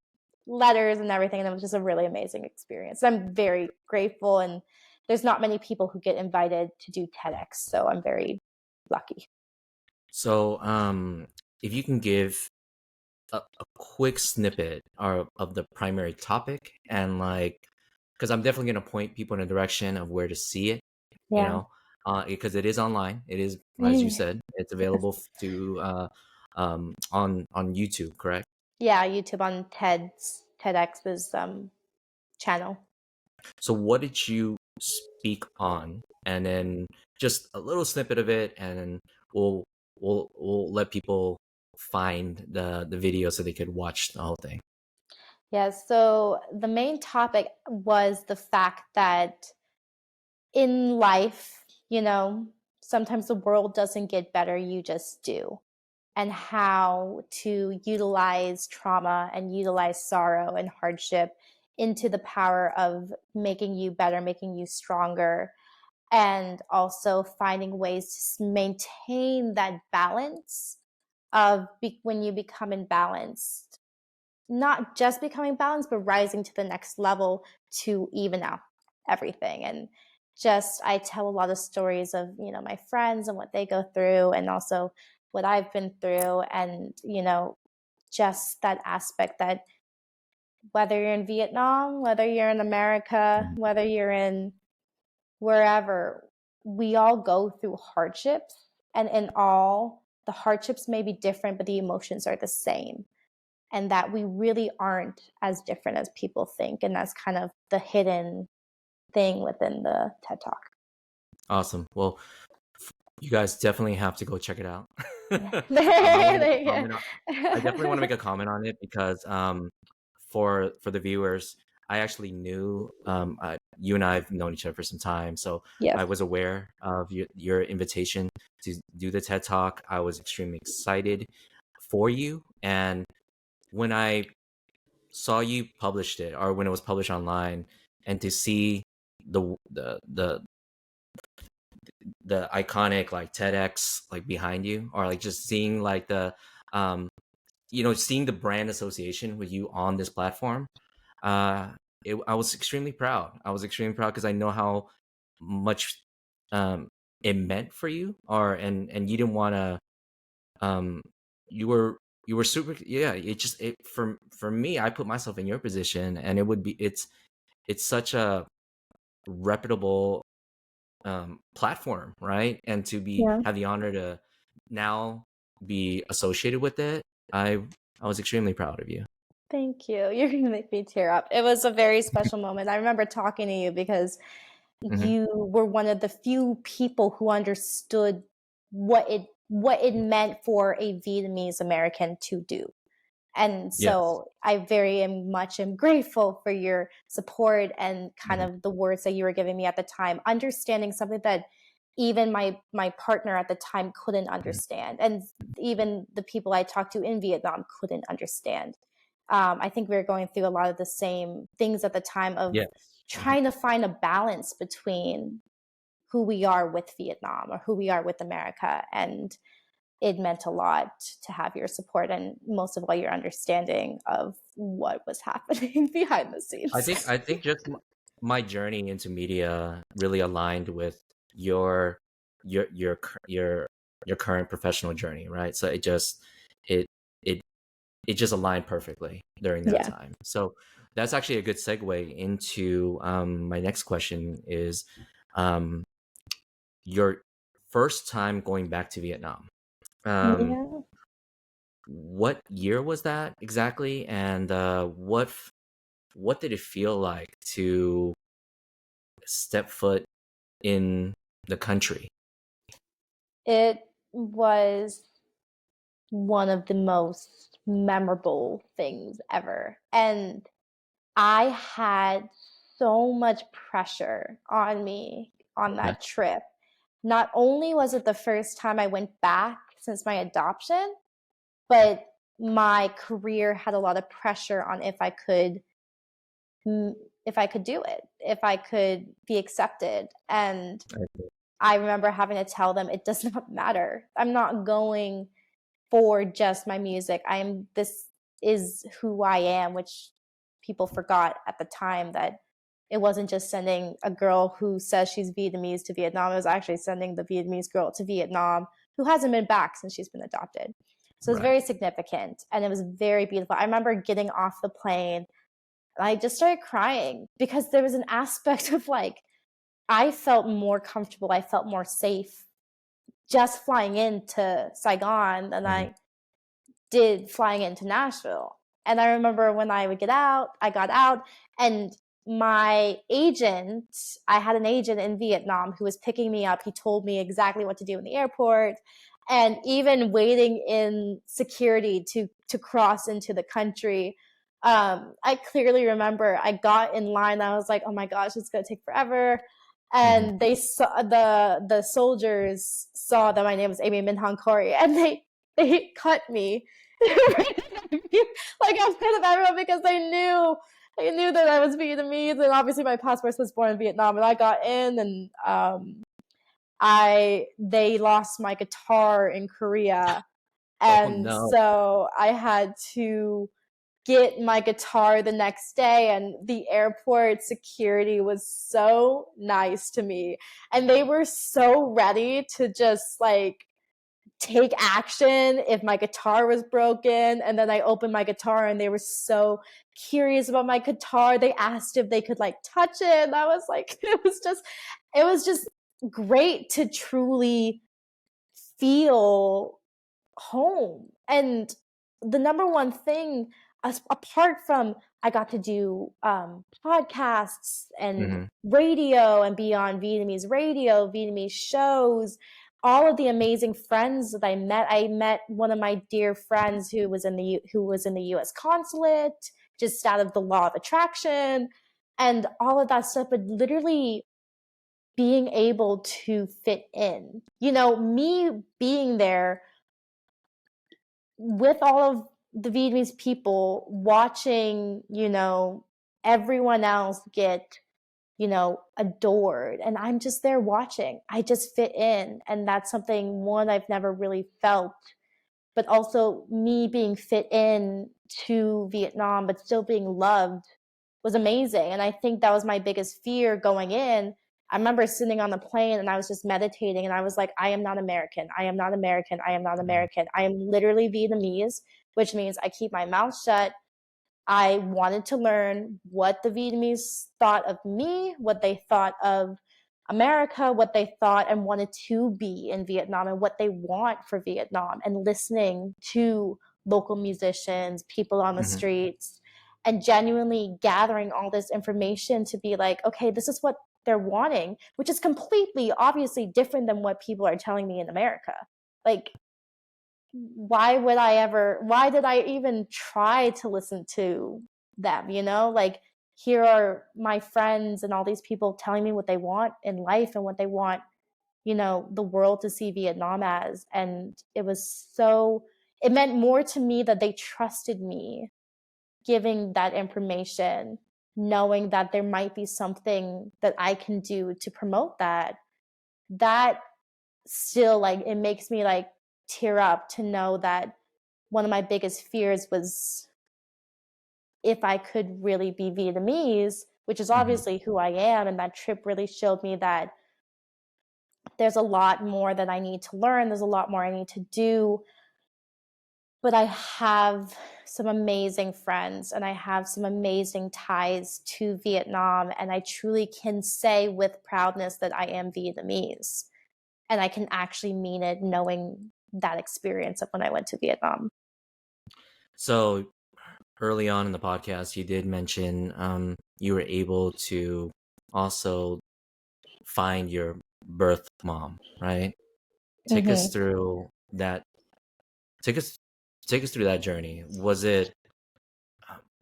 letters and everything. And it was just a really amazing experience. I'm very grateful. And there's not many people who get invited to do TEDx. So I'm very lucky. So, if you can give a quick snippet of the primary topic and like, because I'm definitely going to point people in a direction of where to see it, you Yeah. know, because it is online. It is, as you said, it's available to on YouTube, correct? Yeah. YouTube on TEDx's channel. So what did you speak on? And then just a little snippet of it, and then we'll we'll let people find the video so they could watch the whole thing. Yeah. So the main topic was the fact that in life, sometimes the world doesn't get better, you just do. And how to utilize trauma and utilize sorrow and hardship into the power of making you better, making you stronger, and also finding ways to maintain that balance of when you become imbalanced, not just becoming balanced, but rising to the next level to even out everything. And just, I tell a lot of stories of, my friends and what they go through, and also what I've been through. And, just that aspect that whether you're in Vietnam, whether you're in America, Mhm. whether you're in wherever, we all go through hardships. And in all, the hardships may be different, but the emotions are the same, and that we really aren't as different as people think. And that's kind of the hidden thing within the TED Talk. Awesome. Well, you guys definitely have to go check it out. I want to make a There comment on. I definitely want to you make a comment on it because for the viewers, I actually knew you and I have known each other for some time, so I Yes. was aware of your invitation to do the TED Talk. I was extremely excited for you, and when I saw you published it, or when it was published online, and to see the the iconic like TEDx like behind you, or like just seeing like the um seeing the brand association with you on this platform, uh I was extremely proud. I was extremely proud because I know how much um it meant for you, or and you didn't want to um you were super, yeah. It just, it for me, I put myself in your position, and it would be, it's such a reputable platform, right? And to be Yeah. have the honor to now be associated with it, I was extremely proud of you. Thank you. You're gonna make me tear up. It was a very special moment. I remember talking to you because Hmm. you were one of the few people who understood what it meant for a Vietnamese American to do. And Yes. so I very much am grateful for your support and kind Hmm. of the words that you were giving me at the time, understanding something that even my partner at the time couldn't understand, and even the people I talked to in Vietnam couldn't understand. I think we were going through a lot of the same things at the time of Yes. Hmm. trying to find a balance between who we are with Vietnam or who we are with America. And it meant a lot to have your support and most of all your understanding of what was happening behind the I scenes. think just my journey into media really aligned with your your your current professional journey, right? So it it it just aligned perfectly during that Yeah. time. So that's actually a good segue into my next question is, um, your first time going back to Vietnam. Um, Yeah. what year was that exactly, and what did it feel like to step foot in the country? It was one of the most memorable things ever. And I had so much pressure on me on Okay. that trip. Not only was it the first time I went back since my adoption, but my career had a lot of pressure on if I could do it, if I could be accepted. And I- I remember having to tell them it does not matter. I'm not going for just my music. This is who I am, which people forgot at the time that it wasn't just sending a girl who says she's Vietnamese to Vietnam. It was actually sending the Vietnamese girl to Vietnam who hasn't been back since she's been adopted. So it's Right. very significant and it was very beautiful. I remember getting off the plane and I just started crying because there was an aspect of like, I felt more comfortable. I felt more safe just flying into Saigon than Mhm. I did flying into Nashville. And I remember when I got out, and my agent, I had an agent in Vietnam who was picking me up. He told me exactly what to do in the airport, and even waiting in security to cross into the country. I clearly remember I got in line. I was like, "Oh my gosh, it's gonna take forever." Mhm. And they saw the soldiers saw that my name was Amy Minh Hanh Corey, and they cut me like outside of everyone because they knew that I was Vietnamese, and obviously my passport was born in Vietnam, and I got in, and I they lost my guitar in Korea, Oh and no. so I had to get my guitar the next day, and the airport security was so nice to me, and they were so ready to just like take action if my guitar was broken. And then I opened my guitar and they were so curious about my guitar. They asked if they could like touch it. And I was like, it was just great to truly feel home. And the number one thing, apart from I got to do podcasts and Mhm. radio and be on Vietnamese radio, Vietnamese shows, all of the amazing friends that I met one of my dear friends who was in the U.S. consulate, just out of the law of attraction, and all of that stuff. But literally being able to fit in, me being there with all of the Vietnamese people watching, everyone else get adored. And I'm just there watching. I just fit in. And that's something, one, I've never really felt, but also me being fit in to Vietnam, but still being loved was amazing. And I think that was my biggest fear going in. I remember sitting on the plane and I was just meditating and I was like, I am not American. I am not American. I am not American. I am literally Vietnamese, which means I keep my mouth shut. I wanted to learn what the Vietnamese thought of me, what they thought of America, what they thought and wanted to be in Vietnam, and what they want for Vietnam, and listening to local musicians, people on the Hmm. streets, and genuinely gathering all this information to be like, okay, this is what they're wanting, which is completely obviously different than what people are telling me in America. Like, why did I even try to listen to them, like, here are my friends and all these people telling me what they want in life and what they want, the world to see Vietnam as. And it meant more to me that they trusted me giving that information, knowing that there might be something that I can do to promote that still, like, it makes me like tear up to know that one of my biggest fears was if I could really be Vietnamese, which is Hmm. obviously who I am. And that trip really showed me that there's a lot more that I need to learn. There's a lot more I need to do. But I have some amazing friends and I have some amazing ties to Vietnam. And I truly can say with proudness that I am Vietnamese. And I can actually mean it, knowing that experience of when I went to Vietnam. So early on in the podcast, you did mention you were able to also find your birth mom, right? Take us Mm-hmm. through that. Take us take us through that journey. Was it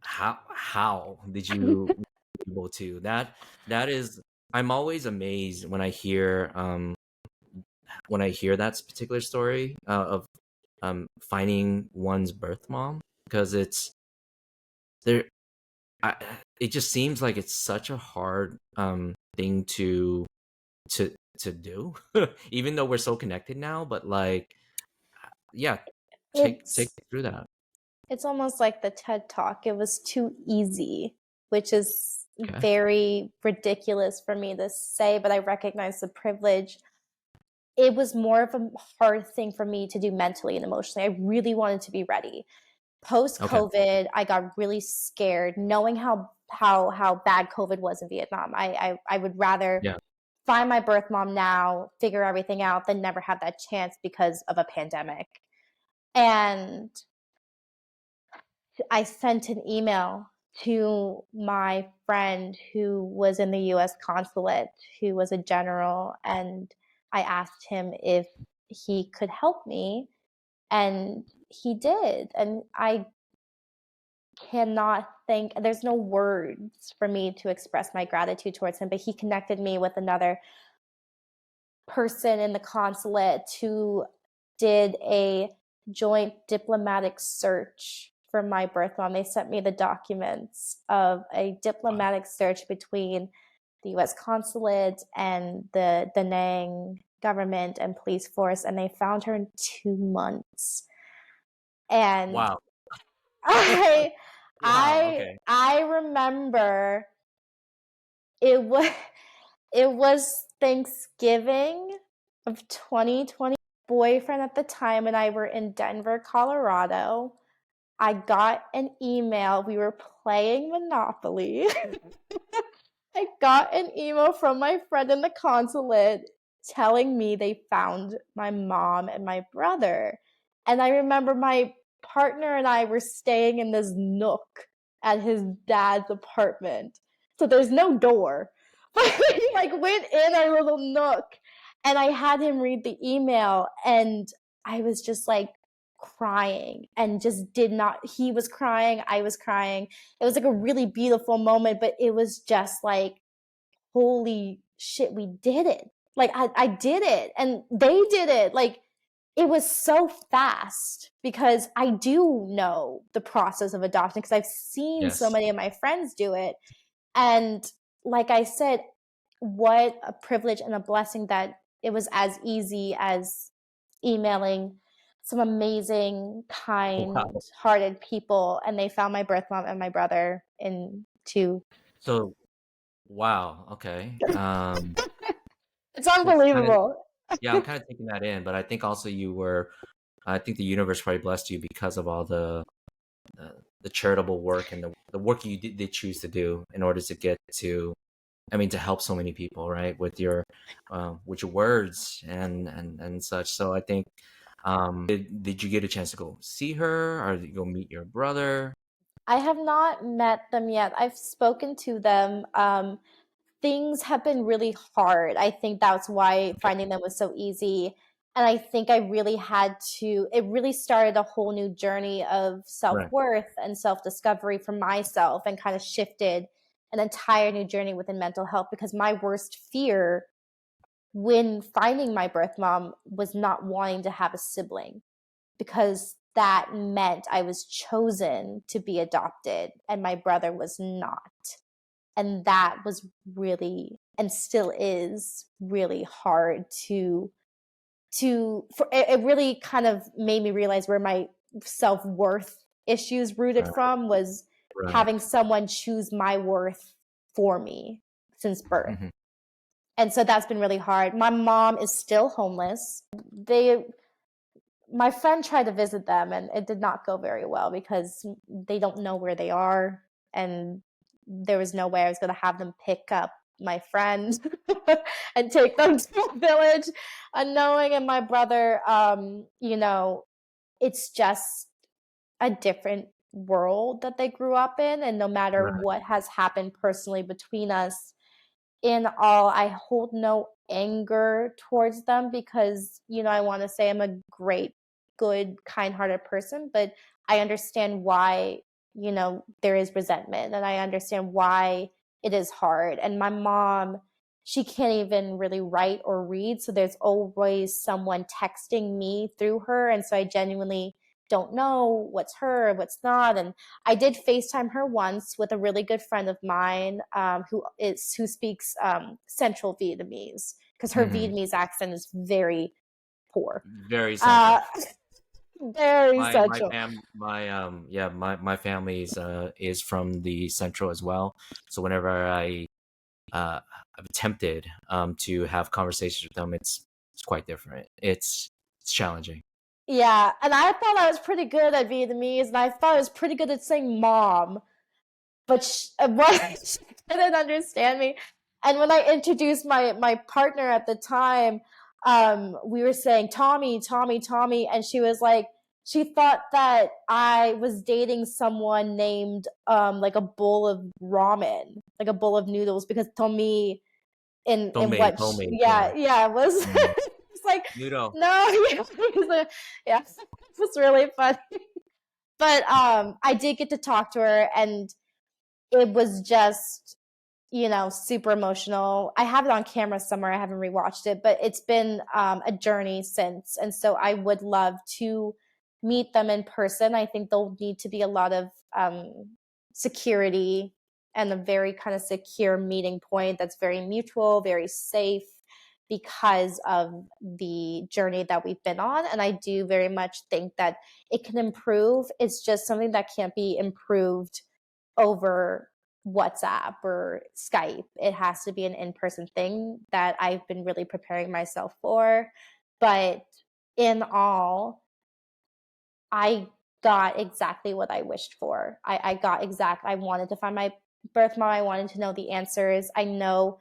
how did you be able to that is I'm always amazed when I hear that particular story of finding one's birth mom, because it's there I, it just seems like it's such a hard thing to do even though we're so connected now, but like, yeah, take It's me through that. it's almost like the TED Talk. It was too easy, which is Okay. very ridiculous for me to say, but I recognize the privilege. It was more of a hard thing for me to do mentally and emotionally. I really wanted to be ready. Post Okay. COVID, I got really scared, knowing how bad COVID was in Vietnam. I would rather Yeah. find my birth mom now, figure everything out, than never have that chance because of a pandemic. And I sent an email to my friend who was in the US consulate, who was a general, and I asked him if he could help me, and he did. And I cannot thank, there's no words for me to express my gratitude towards him, but he connected me with another person in the consulate who did a joint diplomatic search for my birth mom. They sent me the documents of a Wow. diplomatic search between the US consulate and the Da Nang government and police force, and they found her in 2 months. And Wow. I Wow. I Okay. I remember it was it was Thanksgiving of 2020. Boyfriend at the time and I were in Denver, Colorado. I got an email. We were playing Monopoly. I got an email from my friend in the consulate telling me they found my mom and my brother. And I remember my partner and I were staying in this nook at his dad's apartment. So there's no door. But we like went in our little nook and I had him read the email and I was just like crying and just did not, he was crying, I was crying. It was like a really beautiful moment, but it was just like, holy shit, we did it. Like, I did it and they did it. Like, it was so fast because I do know the process of adoption because I've seen so Yes. many of my friends do it. And like I said, what a privilege and a blessing that it was as easy as emailing some amazing, Wow. kind-hearted people, and they found my birth mom and my brother in two. So, wow. Okay. It's It's kind of, unbelievable. yeah, I'm kind of taking that in, but I think also I think the universe probably blessed you because of all uh, the charitable work and the work you did choose to do in order to get to, I mean, to help so many people, right? With your words and such. So I think, did you get a chance to go see her, or did you go meet your brother? I have not met them yet. I've spoken to them. Things have been really hard. I think that's why Okay. finding them was so easy. And I think I really had to, it really started a whole new journey of self Right. worth and self discovery for myself, and kind of shifted an entire new journey within mental health, because my worst fear when finding my birth mom was not wanting to have a sibling, because that meant I was chosen to be adopted and my brother was not. And that was really, and still is really hard to for it really kind of made me realize where my self-worth issues rooted Right. from, was Right. having someone choose my worth for me since birth. Hmm. And so that's been really hard. My mom is still homeless. They My friend tried to visit them and it did not go very well because they don't know where they are, and there was no way I was going to have them pick up my friend and take them to a village unknowing. And my brother, it's just a different world that they grew up in, and no matter Right. what has happened personally between us, in all, I hold no anger towards them, because, I want to say I'm a great, good, kind hearted person, but I understand why, there is resentment, and I understand why it is hard. And my mom, she can't even really write or read. So there's always someone texting me through her. And so I genuinely don't know what's her, what's not. And I did FaceTime her once with a really good friend of mine, who speaks Central Vietnamese, because her Hmm. Vietnamese accent is very poor, Very central. uh, very My Central. fam my yeah, my family's is from the central as well. So whenever uh I've attempted to have conversations with them, it's quite different. It's challenging. Yeah, and I thought I was pretty good at Vietnamese, and I thought I was pretty good at saying "mom," but she didn't understand me. And when I introduced my partner at the time, we were saying Tommy, Tommy, Tommy, and she was like, she thought that I was dating someone named like a bowl of ramen, like a bowl of noodles, because Tommy in Homemade, what homemade, yeah. yeah, it was Mhm. it's like Noodle. no, yeah, it was really funny. But I did get to talk to her, and it was just, super emotional. I have it on camera somewhere. I haven't rewatched it, but it's been a journey since. And so I would love to meet them in person. I think there'll need to be a lot of security, and a very kind of secure meeting point that's very mutual, very safe, because of the journey that we've been on. And I do very much think that it can improve. It's just something that can't be improved over WhatsApp or Skype. It has to be an in-person thing that I've been really preparing myself for. But in all, I got exactly what I wished for. I wanted to find my birth mom. I wanted to know the answers. I know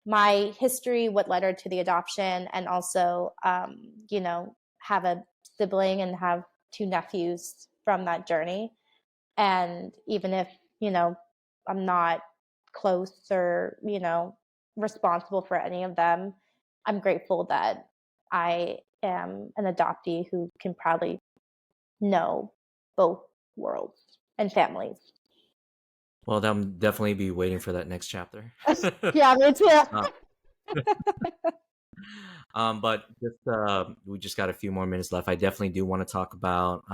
my history, what led her to the adoption, and also, have a sibling and have two nephews from that journey. And even if, you know, I'm not close or, responsible for any of them, I'm grateful that I am an adoptee who can proudly know both worlds and families. Well, I'm definitely be waiting for that next chapter. Yeah, me too. Uh, but we just got a few more minutes left. I definitely do want to talk about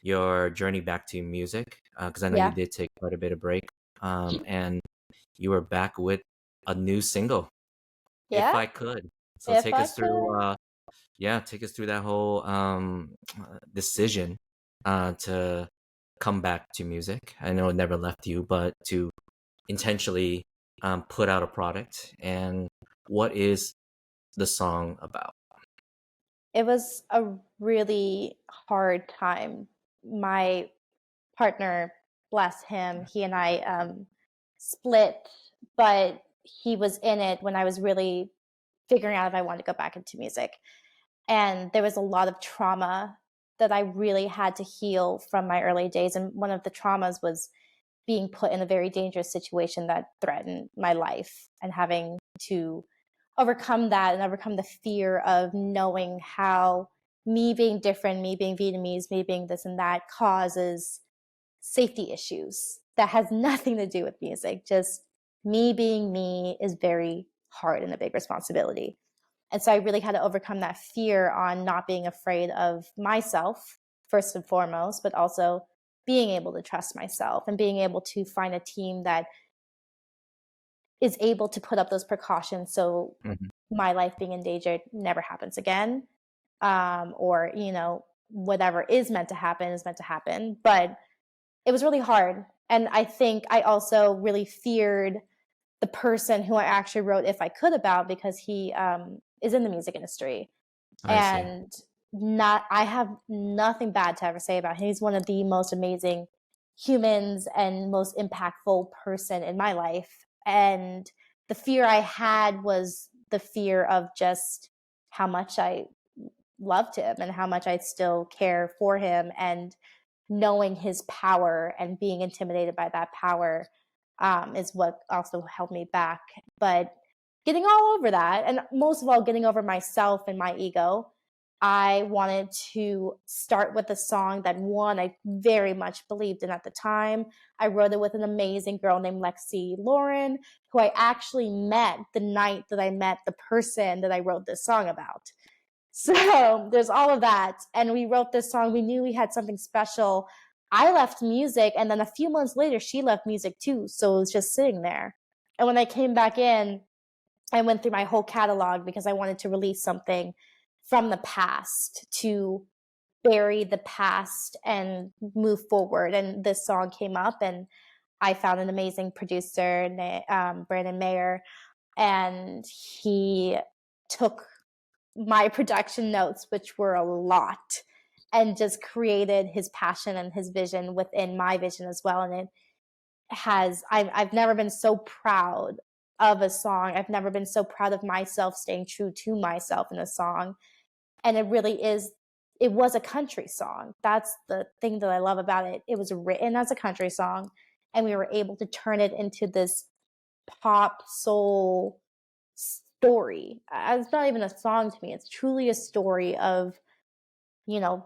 your journey back to music, because I know you Yeah. did take quite a bit of break. And you were back with a new single, If Yeah, I Could. So if take I us through, could. yeah, take us through that whole decision to come back to music. I know it never left you, but to intentionally put out a product. And what is the song about? It was a really hard time. My partner, bless him, he and I split, but he was in it when I was really figuring out if I wanted to go back into music. And there was a lot of trauma that I really had to heal from my early days. And one of the traumas was being put in a very dangerous situation that threatened my life, and having to overcome that and overcome the fear of knowing how me being different, me being Vietnamese, me being this and that causes safety issues that has nothing to do with music. Just me being me is very hard and a big responsibility. And so I really had to overcome that fear on not being afraid of myself, first and foremost, but also being able to trust myself and being able to find a team that is able to put up those precautions so Mhm. my life being endangered never happens again. Or, whatever is meant to happen is meant to happen. But it was really hard. And I think I also really feared the person who I actually wrote If I Could about, because he is in the music industry. I see. And not I have nothing bad to ever say about him. He's one of the most amazing humans and most impactful person in my life. And the fear I had was the fear of just how much I loved him and how much I still care for him, and knowing his power and being intimidated by that power is what also held me back. But getting all over that, and most of all, getting over myself and my ego, I wanted to start with a song that, one, I very much believed in at the time. I wrote it with an amazing girl named Lexi Lauren, who I actually met the night that I met the person that I wrote this song about. So there's all of that. And we wrote this song. We knew we had something special. I left music, and then a few months later, she left music too. So it was just sitting there. And when I came back in, I went through my whole catalog because I wanted to release something from the past to bury the past and move forward. And this song came up, and I found an amazing producer, Brandon Mayer, and he took my production notes, which were a lot, and just created his passion and his vision within my vision as well. And it has, I've never been so proud of a song. I've never been so proud of myself staying true to myself in a song. And it was a country song. That's the thing that I love about it. It was written as a country song, and we were able to turn it into this pop soul story. It's not even a song to me. It's truly a story of,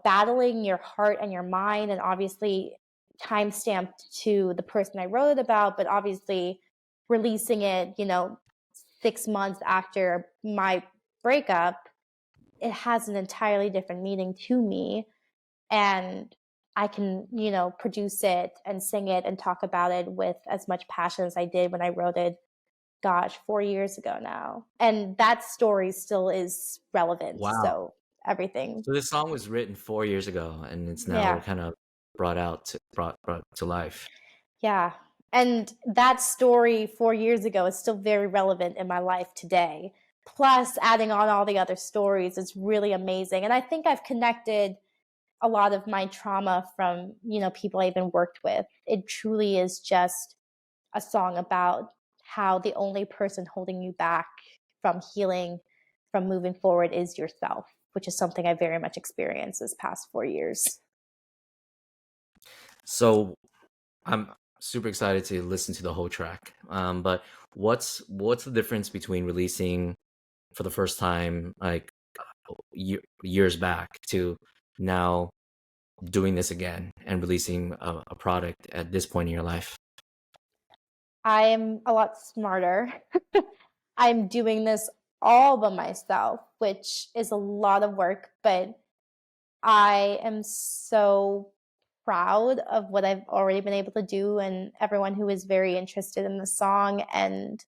battling your heart and your mind, and obviously time stamped to the person I wrote it about, but obviously releasing it, 6 months after my breakup, it has an entirely different meaning to me. And I can, produce it and sing it and talk about it with as much passion as I did when I wrote it, gosh, 4 years ago now. And that story still is relevant. Wow. So everything. So this song was written 4 years ago, and it's now Yeah. kind of brought to life. Yeah. And that story 4 years ago is still very relevant in my life today. Plus, adding on all the other stories is really amazing. And I think I've connected a lot of my trauma from, people I even worked with. It truly is just a song about how the only person holding you back from healing, from moving forward, is yourself, which is something I very much experienced this past 4 years. So I'm super excited to listen to the whole track. But what's the difference between releasing for the first time, like years back, to now doing this again and releasing a product at this point in your life? I'm a lot smarter. I'm doing this all by myself, which is a lot of work, but I am so proud of what I've already been able to do and everyone who is very interested in the song. And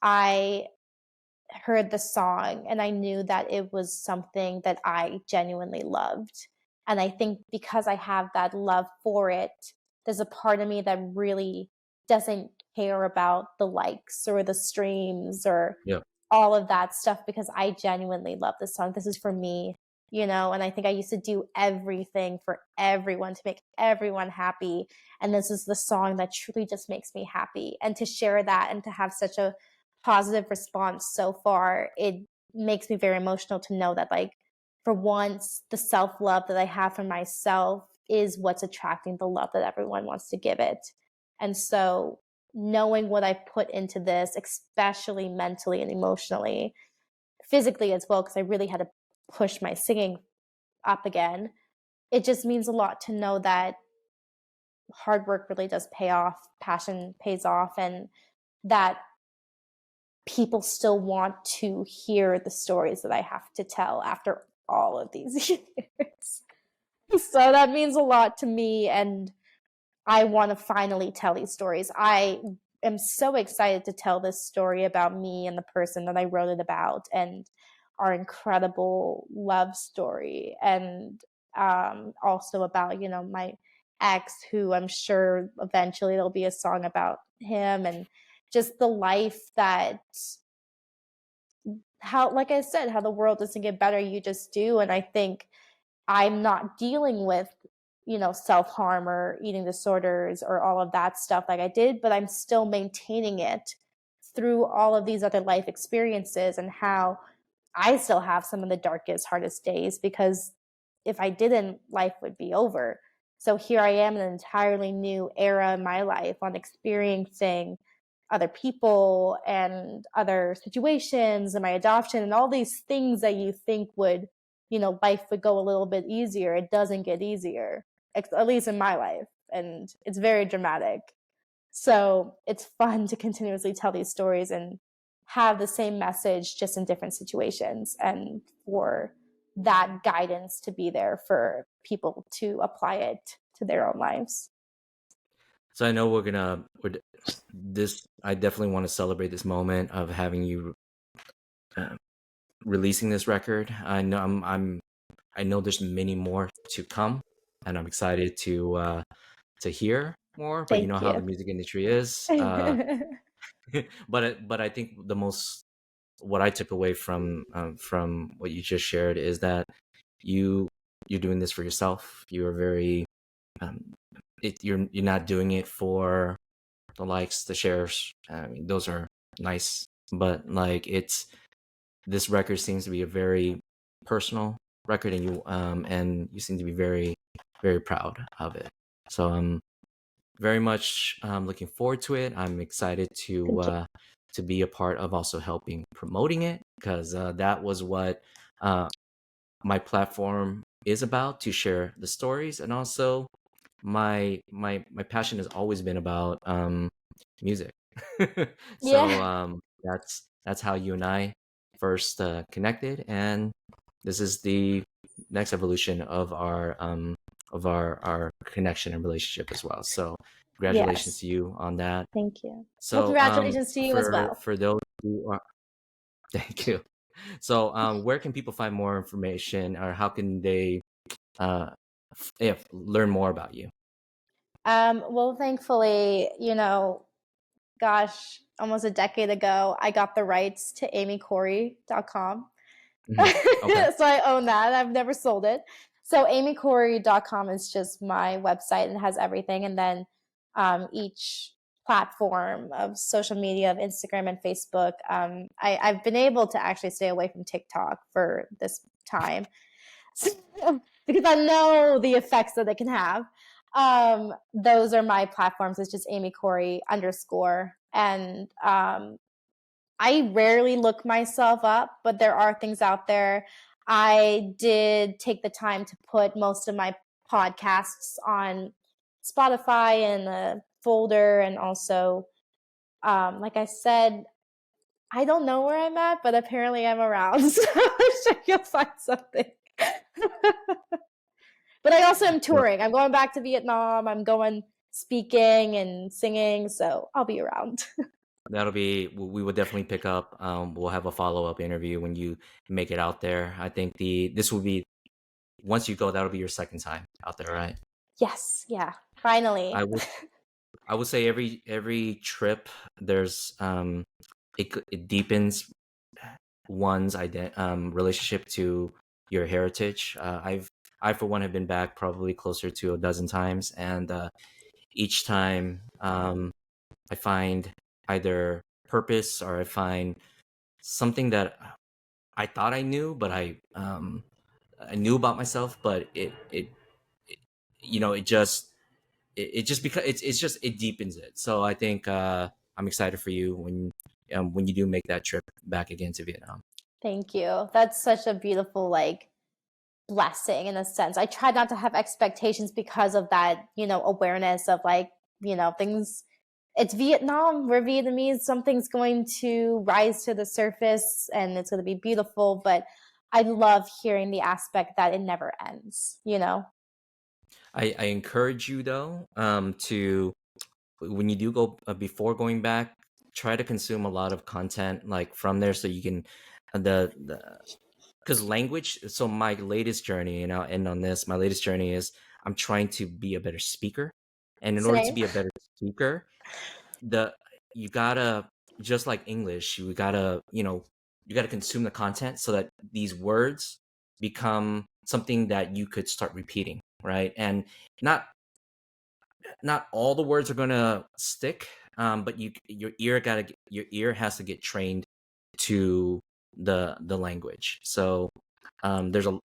I heard the song and I knew that it was something that I genuinely loved. And I think because I have that love for it, there's a part of me that really doesn't care about the likes or the streams or Yeah. all of that stuff because I genuinely love this song. This is for me, and I think I used to do everything for everyone to make everyone happy. And this is the song that truly just makes me happy. And to share that and to have such a positive response so far, it makes me very emotional to know that, like, for once, the self love that I have for myself is what's attracting the love that everyone wants to give it. And so, knowing what I put into this, especially mentally and emotionally, physically as well, because I really had to push my singing up again, it just means a lot to know that hard work really does pay off, passion pays off, and that people still want to hear the stories that I have to tell after all of these years. So that means a lot to me, and I want to finally tell these stories. I am so excited to tell this story about me and the person that I wrote it about and our incredible love story. And also about, my ex, who I'm sure eventually there'll be a song about him, and just the life that, how, like I said, how the world doesn't get better, you just do. And I think I'm not dealing with, self-harm or eating disorders or all of that stuff like I did, but I'm still maintaining it through all of these other life experiences, and how I still have some of the darkest, hardest days, because if I didn't, life would be over. So here I am in an entirely new era in my life on experiencing other people and other situations and my adoption and all these things that you think would, life would go a little bit easier. It doesn't get easier, at least in my life. And it's very dramatic. So it's fun to continuously tell these stories and have the same message just in different situations, and for that guidance to be there for people to apply it to their own lives. So I know this. I definitely want to celebrate this moment of having you uh, releasing this record. I know there's many more to come, and I'm excited to hear more. But you know Thank how the you. music industry is. But I think what I took away from what you just shared is that you you're doing this for yourself. You are very um, you're not doing it for the likes, the shares. I mean, those are nice, but like this record seems to be a very personal record, and you seem to be very very proud of it. So I'm very much looking forward to it. I'm excited Thank you. to be a part of also helping promoting it, because that was what uh, my platform is about, to share the stories. And also my passion has always been about music. So Yeah. that's how you and I first connected, and this is the next evolution of our connection and relationship as well. So congratulations Yes. to you on that. Thank you. Well, So congratulations to you as well. for those who are thank you. So where can people find more information, or how can they uh learn more about you? Well, thankfully, gosh, almost a decade ago, I got the rights to amycorey.com. So Mhm. Okay. I own that. I've never sold it. So amycorey.com is just my website and has everything. And then each platform of social media, of Instagram and Facebook, I've been able to actually stay away from TikTok for this time. Because I know the effects that it can have. Those are my platforms. It's just Amy Corey _. And I rarely look myself up, but there are things out there. I did take the time to put most of my podcasts on Spotify in a folder, and also, like I said, I don't know where I'm at, but apparently I'm around. So I'm sure you'll find something. But I also am Well, touring. I'm going back to Vietnam. I'm going speaking and singing, so I'll be around. that'll be, we will definitely pick up. We'll have a follow-up interview when you make it out there. I think this will be, once you go, that'll be your second time out there, right? Yes, yeah, finally. I will I would say every trip there's it deepens one's relationship to your heritage. I for one have been back probably closer to a dozen times, and each time I find either purpose or I find something that I thought I knew, but I knew about myself, but it you know it just because it's just it deepens it. So I think I'm excited for you when you do make that trip back again to Vietnam. Thank you. That's such a beautiful, like, blessing in a sense. I try not to have expectations because of that, awareness of, like, things. It's Vietnam, we're Vietnamese, something's going to rise to the surface and it's going to be beautiful. But I love hearing the aspect that it never ends. I encourage you though to when you do go before going back, try to consume a lot of content like from there so you can the because language. So my latest journey, and I'll end on this. My latest journey is I'm trying to be a better speaker, and in order to Same. be a better speaker, the you gotta, just like English, you gotta consume the content so that these words become something that you could start repeating, right? And not not all the words are gonna stick, but your ear has to get trained to the language. So there's a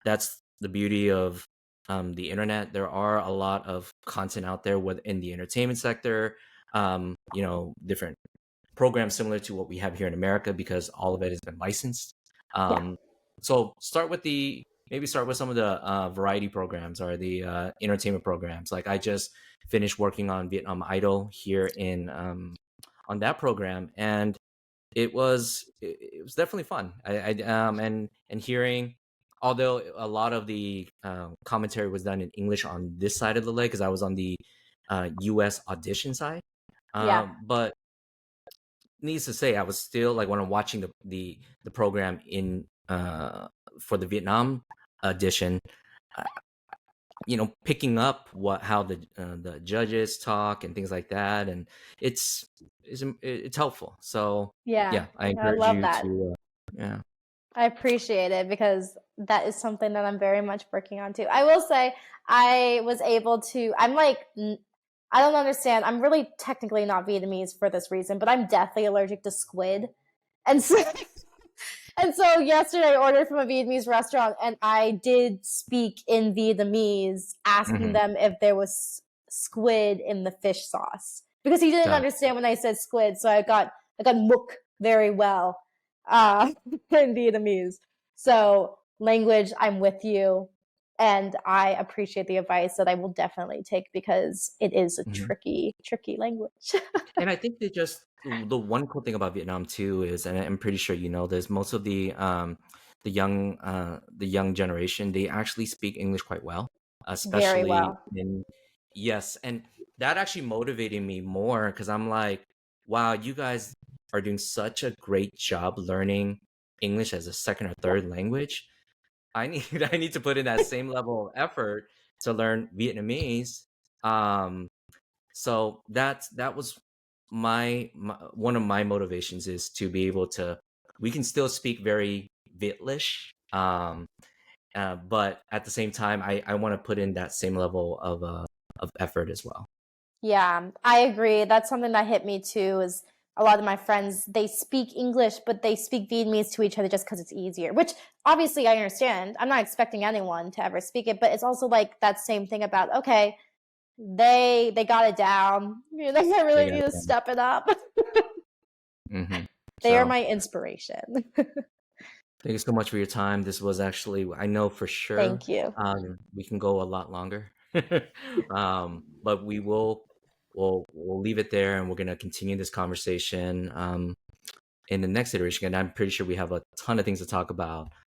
that's the beauty of the internet. There are a lot of content out there within the entertainment sector, different programs similar to what we have here in America because all of it has been licensed. Yeah. Um, so start with some of the variety programs or the entertainment programs. Like I just finished working on Vietnam Idol here in on that program, and it was definitely fun. And hearing, although a lot of the commentary was done in English on this side of the leg because I was on the U.S. audition side, Yeah. but needs to say, I was still like when I'm watching the program in for the Vietnam edition, uh, picking up how the judges talk and things like that, and it's helpful. So Yeah. yeah, I I encourage love you that. to yeah. I appreciate it because that is something that I'm very much working on too. I will say I was able to, I don't understand. I'm really technically not Vietnamese for this reason, but I'm deathly allergic to squid. And so, and so yesterday I ordered from a Vietnamese restaurant and I did speak in Vietnamese, asking Hmm. them if there was squid in the fish sauce because he didn't Got it. understand when I said squid. So I got mook very well in Vietnamese. So language, I'm with you. And I appreciate the advice that I will definitely take because it is a Mhm. tricky, tricky language. And I think the one cool thing about Vietnam too is, and I'm pretty sure you know this, most of the young generation, they actually speak English quite well, Very especially well. in yes, and that actually motivated me more because I'm like, wow, you guys are doing such a great job learning English as a second or third language. I need I need to put in that same level of effort to learn Vietnamese. Um, so that was my one of my motivations is to be able to we can still speak very Vietlish, but at the same time I want to put in that same level of effort as well. Yeah, I agree. That's something that hit me too. Is a lot of my friends they speak English, but they speak Vietnamese to each other just because it's easier. Which obviously I understand. I'm not expecting anyone to ever speak it, but it's also like that same thing about okay, they got it down. I They really got need to it. step it up. Hmm. They are So my inspiration. thank you so much for your time. This was actually, I know for sure, Thank you. we can go a lot longer, but we'll leave it there, and we're gonna continue this conversation in the next iteration. And I'm pretty sure we have a ton of things to talk about